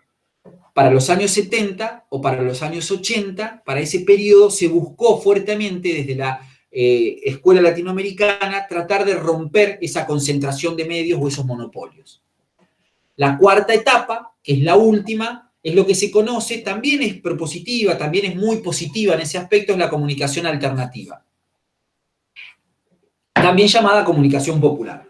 para los años 70 o para los años 80, para ese periodo se buscó fuertemente desde la escuela latinoamericana tratar de romper esa concentración de medios o esos monopolios. La cuarta etapa, que es la última, es lo que se conoce, también es propositiva, también es muy positiva en ese aspecto, es la comunicación alternativa. También llamada comunicación popular.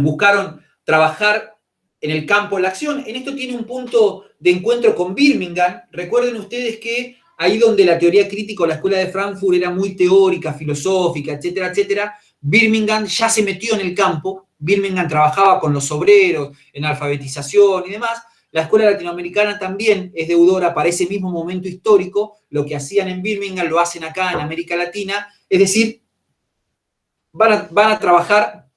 Buscaron trabajar en el campo de la acción. En esto tiene un punto de encuentro con Birmingham. Recuerden ustedes que ahí donde la teoría crítica o la escuela de Frankfurt era muy teórica, filosófica, etcétera, etcétera, Birmingham ya se metió en el campo. Birmingham trabajaba con los obreros en alfabetización y demás. La escuela latinoamericana también es deudora para ese mismo momento histórico. Lo que hacían en Birmingham lo hacen acá en América Latina. Es decir, van a trabajar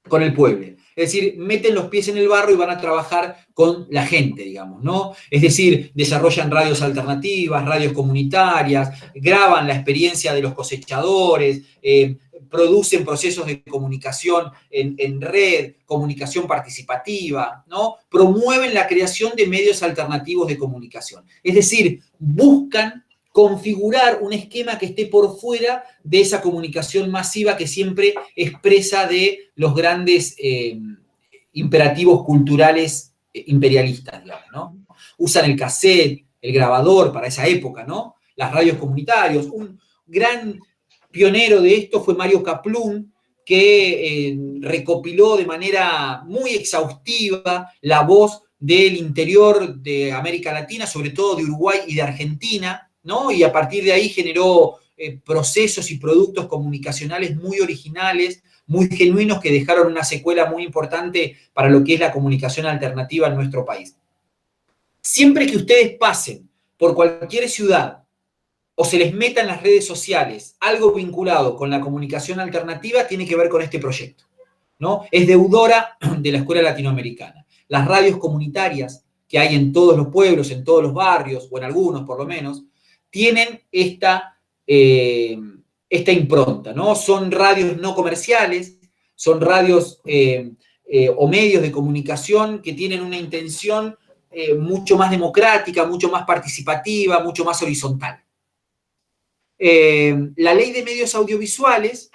con el pueblo. Es decir, meten los pies en el barro y van a trabajar con la gente, digamos, ¿no? Es decir, desarrollan radios alternativas, radios comunitarias, graban la experiencia de los cosechadores, producen procesos de comunicación en red, comunicación participativa, ¿no? Promueven la creación de medios alternativos de comunicación. Es decir, buscan configurar un esquema que esté por fuera de esa comunicación masiva que siempre expresa de los grandes imperativos culturales imperialistas, digamos, ¿no? Usan el cassette, el grabador para esa época, ¿no? Las radios comunitarias. Un gran pionero de esto fue Mario Kaplun, que recopiló de manera muy exhaustiva la voz del interior de América Latina, sobre todo de Uruguay y de Argentina, ¿no? Y a partir de ahí generó procesos y productos comunicacionales muy originales, muy genuinos, que dejaron una secuela muy importante para lo que es la comunicación alternativa en nuestro país. Siempre que ustedes pasen por cualquier ciudad o se les meta en las redes sociales algo vinculado con la comunicación alternativa, tiene que ver con este proyecto, ¿no? Es deudora de la escuela latinoamericana. Las radios comunitarias que hay en todos los pueblos, en todos los barrios, o en algunos por lo menos, tienen esta impronta, ¿no? Son radios no comerciales, son radios o medios de comunicación que tienen una intención mucho más democrática, mucho más participativa, mucho más horizontal. La ley de medios audiovisuales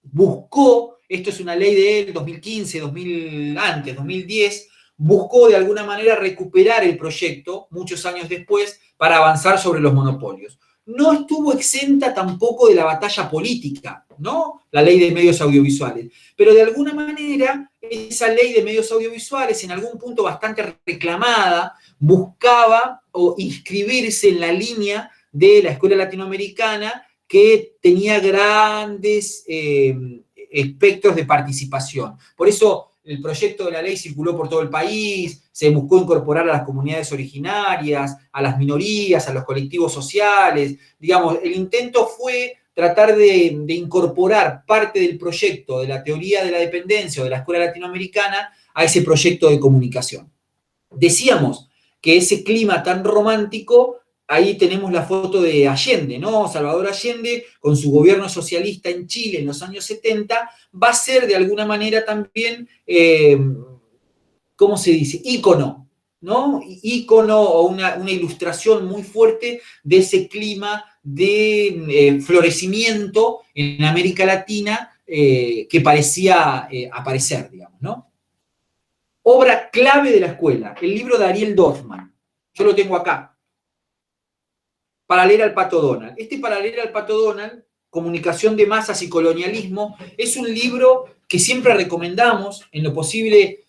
buscó esto es una ley de él, 2015, 2010, buscó de alguna manera recuperar el proyecto, muchos años después, para avanzar sobre los monopolios. No estuvo exenta tampoco de la batalla política, ¿no? La ley de medios audiovisuales. Pero de alguna manera, esa ley de medios audiovisuales, en algún punto bastante reclamada, buscaba o inscribirse en la línea de la escuela latinoamericana que tenía grandes espectros de participación. Por eso el proyecto de la ley circuló por todo el país, se buscó incorporar a las comunidades originarias, a las minorías, a los colectivos sociales. Digamos, el intento fue tratar de incorporar parte del proyecto de la teoría de la dependencia o de la escuela latinoamericana a ese proyecto de comunicación. Decíamos que ese clima tan romántico, ahí tenemos la foto de Allende, ¿no? Salvador Allende, con su gobierno socialista en Chile en los años 70, va a ser de alguna manera también, ¿cómo se dice? Ícono, ¿no? Ícono o una ilustración muy fuerte de ese clima de florecimiento en América Latina que parecía aparecer, digamos, ¿no? Obra clave de la escuela, el libro de Ariel Dorfman. Yo lo tengo acá. Para leer al Pato Donald. Para leer al Pato Donald, Comunicación de Masas y Colonialismo, es un libro que siempre recomendamos, en lo posible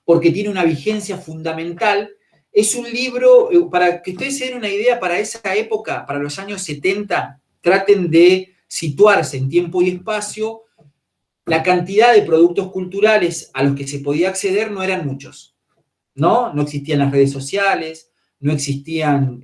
porque tiene una vigencia fundamental. Es un libro, para que ustedes se den una idea, para esa época, para los años 70, traten de situarse en tiempo y espacio. La cantidad de productos culturales a los que se podía acceder no eran muchos, ¿no? No existían las redes sociales, no existían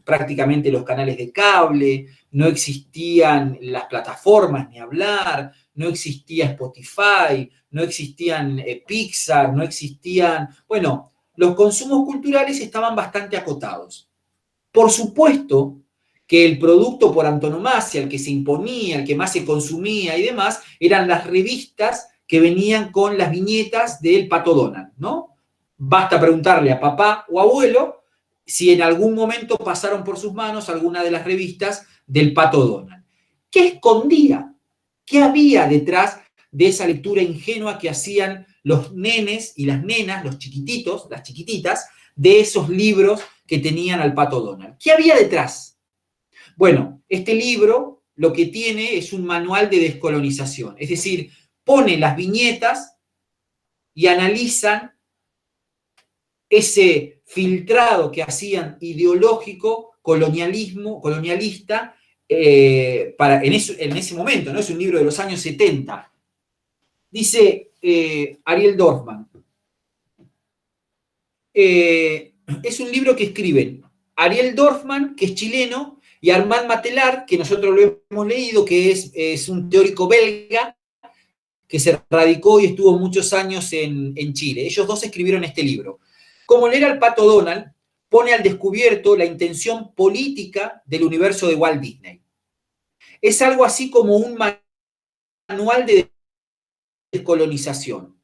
prácticamente los canales de cable, no existían las plataformas, ni hablar, no existía Spotify, no existían Pixar, no existían... Bueno, los consumos culturales estaban bastante acotados. Por supuesto que el producto por antonomasia, el que se imponía, el que más se consumía y demás, eran las revistas que venían con las viñetas del Pato Donald, ¿no? Basta preguntarle a papá o abuelo si en algún momento pasaron por sus manos alguna de las revistas del Pato Donald. ¿Qué escondía? ¿Qué había detrás de esa lectura ingenua que hacían los nenes y las nenas, los chiquititos, las chiquititas, de esos libros que tenían al Pato Donald? ¿Qué había detrás? Bueno, este libro lo que tiene es un manual de descolonización, es decir, pone las viñetas y analizan ese filtrado que hacían ideológico, colonialista, en ese momento, ¿no? Es un libro de los años 70. Dice Ariel Dorfman, es un libro que escriben Ariel Dorfman, que es chileno, y Armand Matelar, que nosotros lo hemos leído, que es un teórico belga, que se radicó y estuvo muchos años en Chile. Ellos dos escribieron este libro. Como leer al Pato Donald, pone al descubierto la intención política del universo de Walt Disney. Es algo así como un manual de descolonización.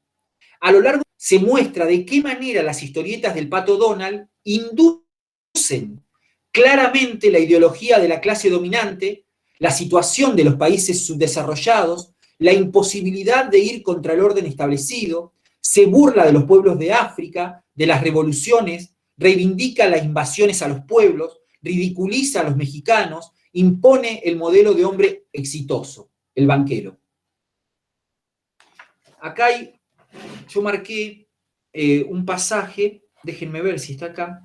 A lo largo se muestra de qué manera las historietas del Pato Donald inducen claramente la ideología de la clase dominante, la situación de los países subdesarrollados, la imposibilidad de ir contra el orden establecido, se burla de los pueblos de África, de las revoluciones, reivindica las invasiones a los pueblos, ridiculiza a los mexicanos, impone el modelo de hombre exitoso, el banquero. Acá yo marqué un pasaje, déjenme ver si está acá.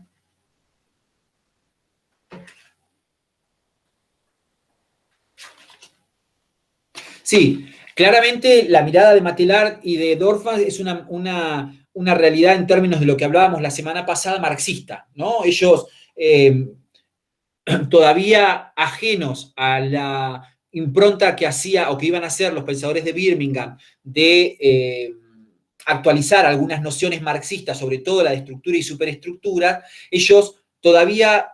Sí, claramente la mirada de Matelar y de Dorfman es una realidad en términos de lo que hablábamos la semana pasada, marxista, ¿no? Ellos todavía ajenos a la impronta que hacía o que iban a hacer los pensadores de Birmingham de actualizar algunas nociones marxistas, sobre todo la de estructura y superestructura, ellos todavía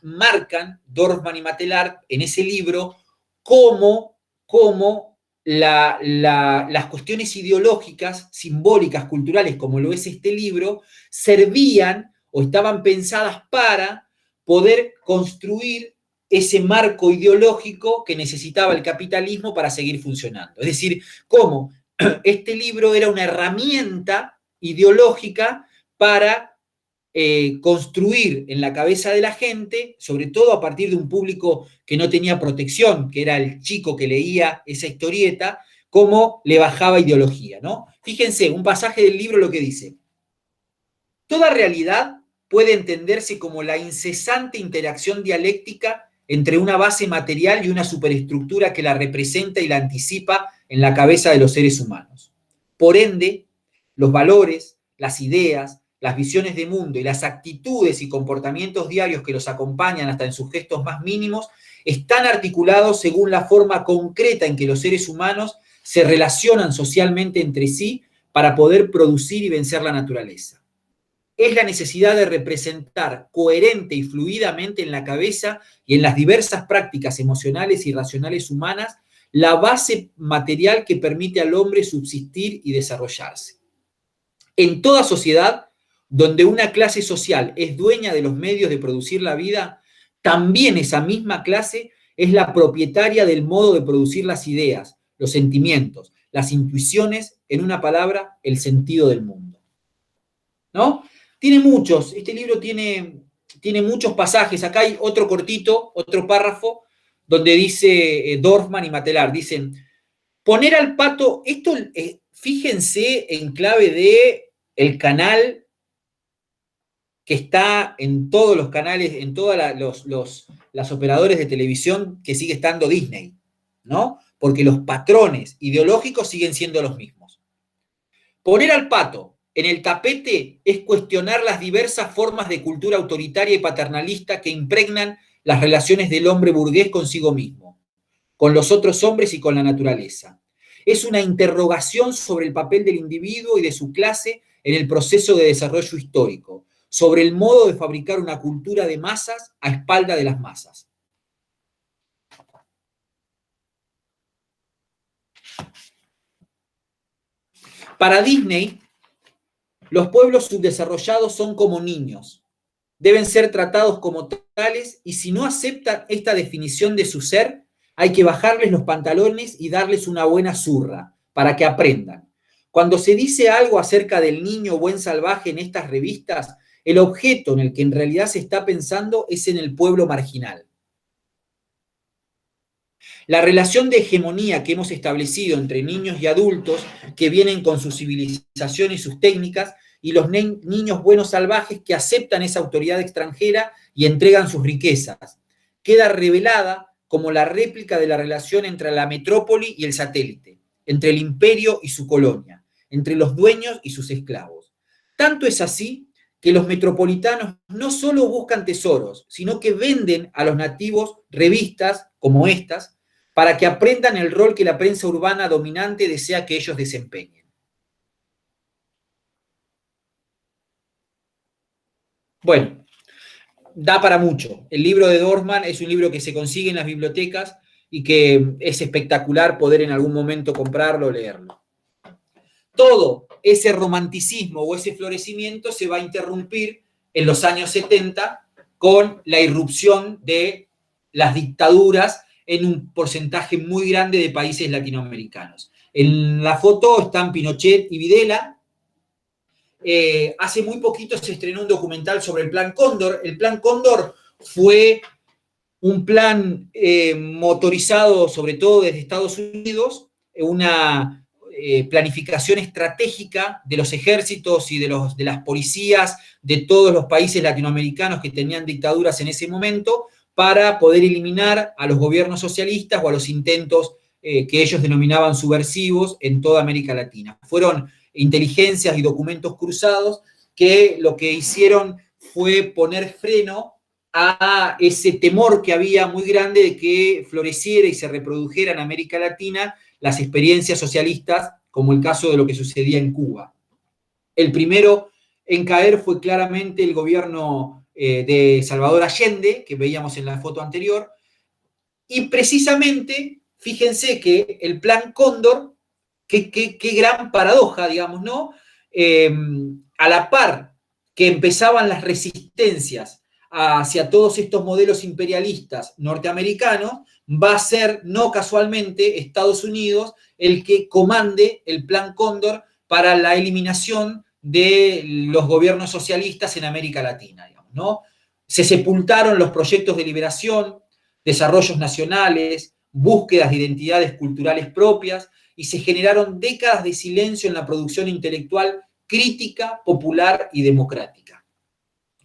marcan, Dorfman y Matelar, en ese libro, cómo las cuestiones ideológicas, simbólicas, culturales, como lo es este libro, servían o estaban pensadas para poder construir ese marco ideológico que necesitaba el capitalismo para seguir funcionando. Es decir, cómo este libro era una herramienta ideológica para construir en la cabeza de la gente, sobre todo a partir de un público que no tenía protección, que era el chico que leía esa historieta, cómo le bajaba ideología, ¿no? Fíjense, un pasaje del libro lo que dice: toda realidad puede entenderse como la incesante interacción dialéctica entre una base material y una superestructura que la representa y la anticipa en la cabeza de los seres humanos. Por ende, los valores, las ideas, las visiones de mundo y las actitudes y comportamientos diarios que los acompañan hasta en sus gestos más mínimos están articulados según la forma concreta en que los seres humanos se relacionan socialmente entre sí para poder producir y vencer la naturaleza. Es la necesidad de representar coherente y fluidamente en la cabeza y en las diversas prácticas emocionales y racionales humanas la base material que permite al hombre subsistir y desarrollarse. En toda sociedad donde una clase social es dueña de los medios de producir la vida, también esa misma clase es la propietaria del modo de producir las ideas, los sentimientos, las intuiciones, en una palabra, el sentido del mundo. ¿No? Tiene muchos, este libro tiene muchos pasajes. Acá hay otro cortito, otro párrafo, donde dice Dorfman y Matelar, dicen: poner al pato, esto, fíjense en clave de el canal que está en todos los canales, en todas las operadores de televisión, que sigue estando Disney, ¿no? Porque los patrones ideológicos siguen siendo los mismos. Poner al pato en el tapete es cuestionar las diversas formas de cultura autoritaria y paternalista que impregnan las relaciones del hombre burgués consigo mismo, con los otros hombres y con la naturaleza. Es una interrogación sobre el papel del individuo y de su clase en el proceso de desarrollo histórico, sobre el modo de fabricar una cultura de masas a espalda de las masas. Para Disney, los pueblos subdesarrollados son como niños. Deben ser tratados como tales, y si no aceptan esta definición de su ser, hay que bajarles los pantalones y darles una buena zurra para que aprendan. Cuando se dice algo acerca del niño buen salvaje en estas revistas, el objeto en el que en realidad se está pensando es en el pueblo marginal. La relación de hegemonía que hemos establecido entre niños y adultos que vienen con su civilización y sus técnicas, y los niños buenos salvajes que aceptan esa autoridad extranjera y entregan sus riquezas, queda revelada como la réplica de la relación entre la metrópoli y el satélite, entre el imperio y su colonia, entre los dueños y sus esclavos. Tanto es así que los metropolitanos no solo buscan tesoros, sino que venden a los nativos revistas como estas para que aprendan el rol que la prensa urbana dominante desea que ellos desempeñen. Bueno, da para mucho. El libro de Dorfman es un libro que se consigue en las bibliotecas y que es espectacular poder en algún momento comprarlo o leerlo. Todo ese romanticismo o ese florecimiento se va a interrumpir en los años 70 con la irrupción de las dictaduras en un porcentaje muy grande de países latinoamericanos. En la foto están Pinochet y Videla. Hace muy poquito se estrenó un documental sobre el Plan Cóndor. El Plan Cóndor fue un plan motorizado sobre todo desde Estados Unidos, una planificación estratégica de los ejércitos y de las policías de todos los países latinoamericanos que tenían dictaduras en ese momento para poder eliminar a los gobiernos socialistas o a los intentos que ellos denominaban subversivos en toda América Latina. Fueron inteligencias y documentos cruzados que lo que hicieron fue poner freno a ese temor que había muy grande de que floreciera y se reprodujera en América Latina las experiencias socialistas, como el caso de lo que sucedía en Cuba. El primero en caer fue claramente el gobierno de Salvador Allende, que veíamos en la foto anterior, y precisamente, fíjense que el Plan Cóndor, qué gran paradoja, digamos, ¿no? A la par que empezaban las resistencias hacia todos estos modelos imperialistas norteamericanos, va a ser, no casualmente, Estados Unidos el que comande el Plan Cóndor para la eliminación de los gobiernos socialistas en América Latina, digamos, ¿no? Se sepultaron los proyectos de liberación, desarrollos nacionales, búsquedas de identidades culturales propias, y se generaron décadas de silencio en la producción intelectual crítica, popular y democrática.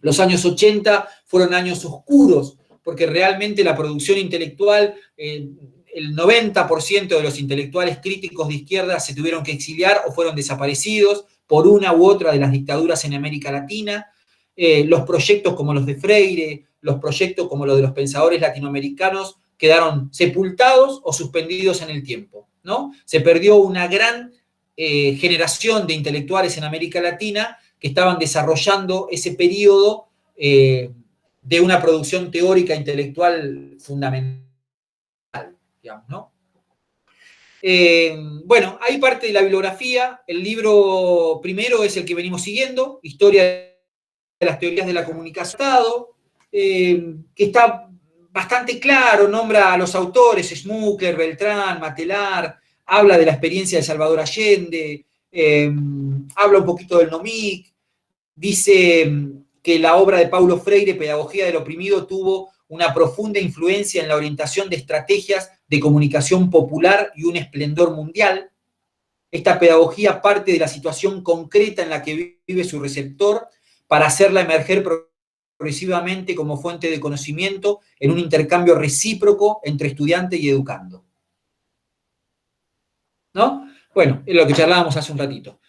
Los años 80 fueron años oscuros, porque realmente la producción intelectual, el 90% de los intelectuales críticos de izquierda se tuvieron que exiliar o fueron desaparecidos por una u otra de las dictaduras en América Latina. Los proyectos como los de Freire, los proyectos como los de los pensadores latinoamericanos quedaron sepultados o suspendidos en el tiempo, ¿no? Se perdió una gran generación de intelectuales en América Latina que estaban desarrollando ese periodo de una producción teórica intelectual fundamental, digamos, ¿no? Bueno, hay parte de la bibliografía. El libro primero es el que venimos siguiendo, Historia de las teorías de la comunicación, que está bastante claro, nombra a los autores, Schmuckler, Beltrán, Matelar, habla de la experiencia de Salvador Allende, habla un poquito del NOMIC, dice que la obra de Paulo Freire, Pedagogía del Oprimido, tuvo una profunda influencia en la orientación de estrategias de comunicación popular y un esplendor mundial. Esta pedagogía parte de la situación concreta en la que vive su receptor para hacerla emerger progresivamente como fuente de conocimiento en un intercambio recíproco entre estudiante y educando. ¿No? Bueno, es lo que charlábamos hace un ratito.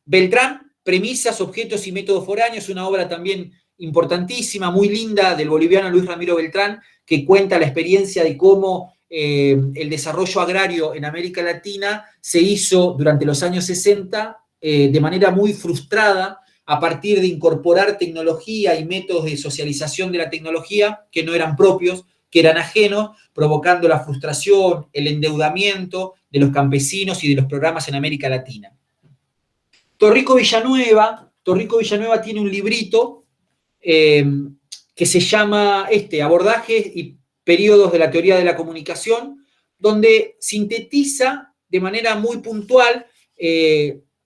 Beltrán, Premisas, Objetos y Métodos Foráneos, una obra también importantísima, muy linda, del boliviano Luis Ramiro Beltrán, que cuenta la experiencia de cómo el desarrollo agrario en América Latina se hizo durante los años 60 de manera muy frustrada a partir de incorporar tecnología y métodos de socialización de la tecnología que no eran propios, que eran ajenos, provocando la frustración, el endeudamiento de los campesinos y de los programas en América Latina. Torrico Villanueva tiene un librito que se llama Abordajes y periodos de la teoría de la comunicación, donde sintetiza de manera muy puntual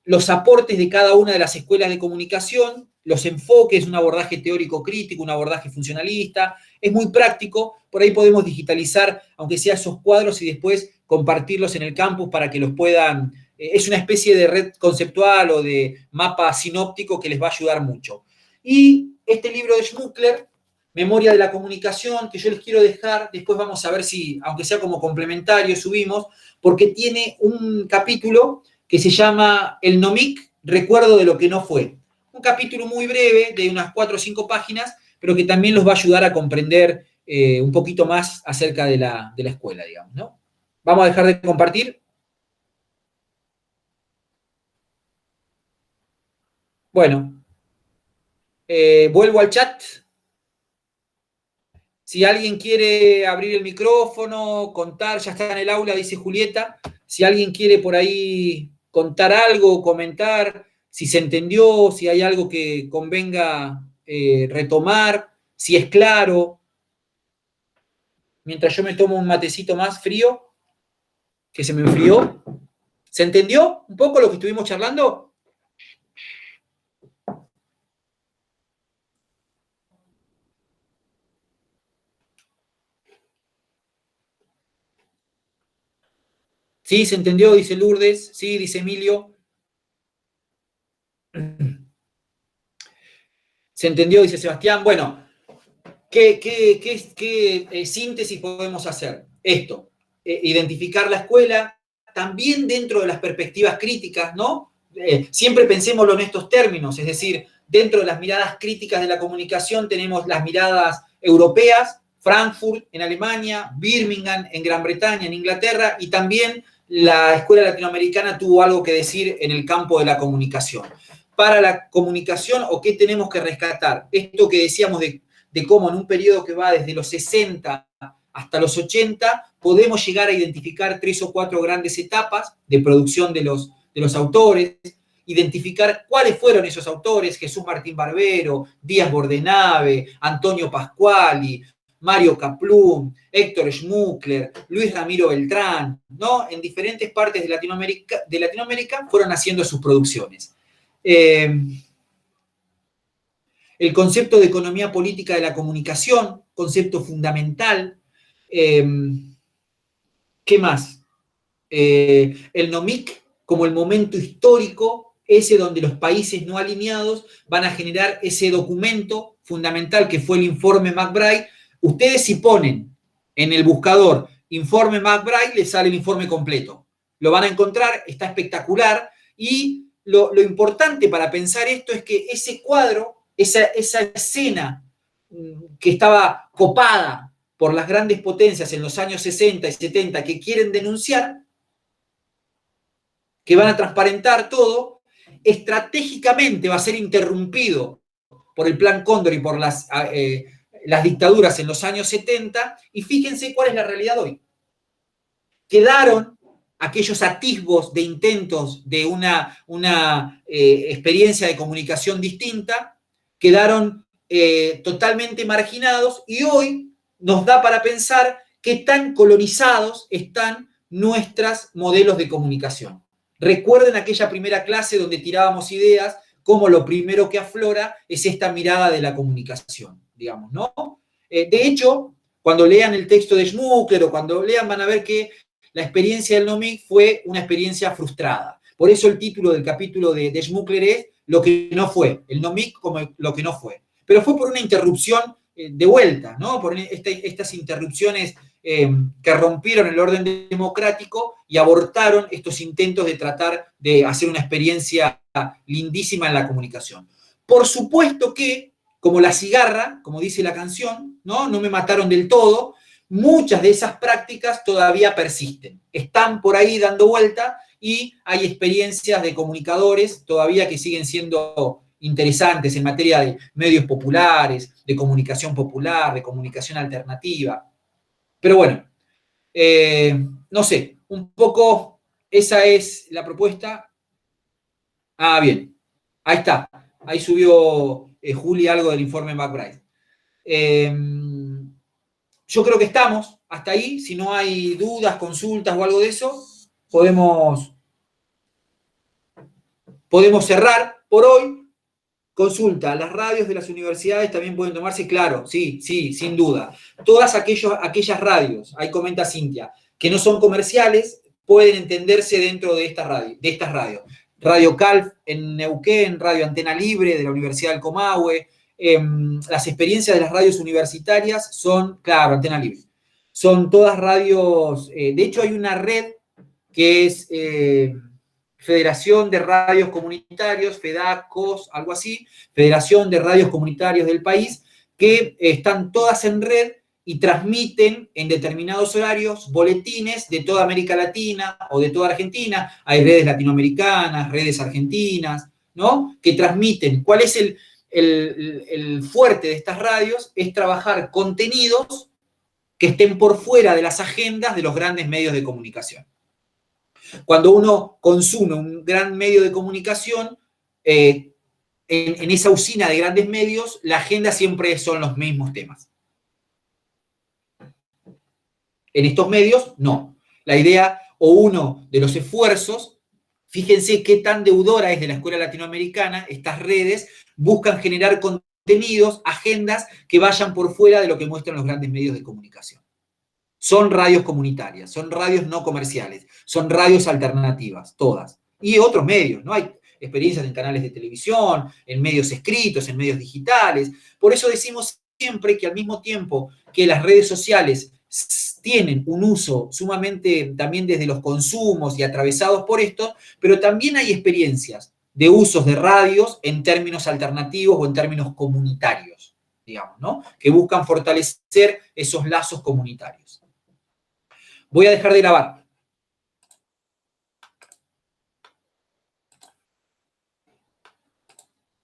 los aportes de cada una de las escuelas de comunicación, los enfoques, un abordaje teórico crítico, un abordaje funcionalista, es muy práctico, por ahí podemos digitalizar, aunque sea esos cuadros, y después compartirlos en el campus para que los puedan, es una especie de red conceptual o de mapa sinóptico que les va a ayudar mucho. Y este libro de Schmuckler, Memoria de la Comunicación, que yo les quiero dejar, después vamos a ver si, aunque sea como complementario, subimos, porque tiene un capítulo que se llama El NOMIC, Recuerdo de lo que no fue. Un capítulo muy breve, de unas 4 o 5 páginas, pero que también los va a ayudar a comprender un poquito más acerca de la escuela, digamos, ¿no? Vamos a dejar de compartir. Bueno, vuelvo al chat. Si alguien quiere abrir el micrófono, contar, ya está en el aula, dice Julieta. Si alguien quiere por ahí contar algo, comentar, si se entendió, si hay algo que convenga retomar, si es claro. Mientras yo me tomo un matecito más frío, que se me enfrió. ¿Se entendió un poco lo que estuvimos charlando? Sí, se entendió, dice Lourdes. Sí, dice Emilio. Se entendió, dice Sebastián. Bueno, ¿qué síntesis podemos hacer? Esto, identificar la escuela, también dentro de las perspectivas críticas, ¿no? Siempre pensémoslo en estos términos, es decir, dentro de las miradas críticas de la comunicación tenemos las miradas europeas, Frankfurt en Alemania, Birmingham en Gran Bretaña, en Inglaterra, y también la escuela latinoamericana tuvo algo que decir en el campo de la comunicación. Para la comunicación, ¿o qué tenemos que rescatar? Esto que decíamos de cómo en un periodo que va desde los 60 hasta los 80 podemos llegar a identificar 3 o 4 grandes etapas de producción de los autores, identificar cuáles fueron esos autores: Jesús Martín Barbero, Díaz Bordenave, Antonio Pascuali, Mario Kaplún, Héctor Schmuckler, Luis Ramiro Beltrán, ¿no? En diferentes partes de Latinoamérica fueron haciendo sus producciones. El concepto de economía política de la comunicación, concepto fundamental. ¿Qué más? El NOMIC como el momento histórico, ese donde los países no alineados van a generar ese documento fundamental que fue el informe McBride. Ustedes si ponen en el buscador informe McBride, les sale el informe completo. Lo van a encontrar, está espectacular. Y lo importante para pensar esto es que ese cuadro, esa escena que estaba copada por las grandes potencias en los años 60 y 70 que quieren denunciar, que van a transparentar todo, estratégicamente va a ser interrumpido por el Plan Cóndor y por las dictaduras en los años 70, y fíjense cuál es la realidad hoy. Quedaron aquellos atisbos de intentos de una experiencia de comunicación distinta, quedaron totalmente marginados, y hoy nos da para pensar qué tan colonizados están nuestros modelos de comunicación. Recuerden aquella primera clase donde tirábamos ideas, como lo primero que aflora es esta mirada de la comunicación, digamos, ¿no? De hecho, cuando lean el texto de Schmuckler o cuando lean, van a ver que la experiencia del NOMIC fue una experiencia frustrada. Por eso el título del capítulo de Schmuckler es Lo que no fue, el NOMIC como lo que no fue. Pero fue por una interrupción de vuelta, ¿no? Por estas interrupciones que rompieron el orden democrático y abortaron estos intentos de tratar de hacer una experiencia lindísima en la comunicación. Por supuesto que, como la cigarra, como dice la canción, ¿no? No me mataron del todo, muchas de esas prácticas todavía persisten. Están por ahí dando vuelta y hay experiencias de comunicadores todavía que siguen siendo interesantes en materia de medios populares, de comunicación popular, de comunicación alternativa. Pero bueno, no sé, un poco esa es la propuesta. Ah, bien, ahí está. Ahí subió Juli algo del informe McBride. Yo creo que estamos hasta ahí. Si no hay dudas, consultas o algo de eso, podemos cerrar por hoy. Consulta, las radios de las universidades también pueden tomarse, claro, sí, sin duda. Todas aquellas radios, ahí comenta Cintia, que no son comerciales, pueden entenderse dentro de estas radios. Radio Calf en Neuquén, Radio Antena Libre de la Universidad del Comahue. Las experiencias de las radios universitarias son, claro, Antena Libre. Son todas radios, de hecho hay una red que es Federación de Radios Comunitarios, FEDACOS, algo así, Federación de Radios Comunitarios del país, que están todas en red y transmiten en determinados horarios boletines de toda América Latina o de toda Argentina. Hay redes latinoamericanas, redes argentinas, ¿no? Que transmiten. ¿Cuál es el fuerte de estas radios? Es trabajar contenidos que estén por fuera de las agendas de los grandes medios de comunicación. Cuando uno consume un gran medio de comunicación, en esa usina de grandes medios, la agenda siempre son los mismos temas. En estos medios, no. La idea o uno de los esfuerzos, fíjense qué tan deudora es de la escuela latinoamericana, estas redes buscan generar contenidos, agendas que vayan por fuera de lo que muestran los grandes medios de comunicación. Son radios comunitarias, son radios no comerciales, son radios alternativas, todas. Y otros medios, ¿no? Hay experiencias en canales de televisión, en medios escritos, en medios digitales. Por eso decimos siempre que al mismo tiempo que las redes sociales tienen un uso sumamente también desde los consumos y atravesados por esto, pero también hay experiencias de usos de radios en términos alternativos o en términos comunitarios, digamos, ¿no? Que buscan fortalecer esos lazos comunitarios. Voy a dejar de grabar.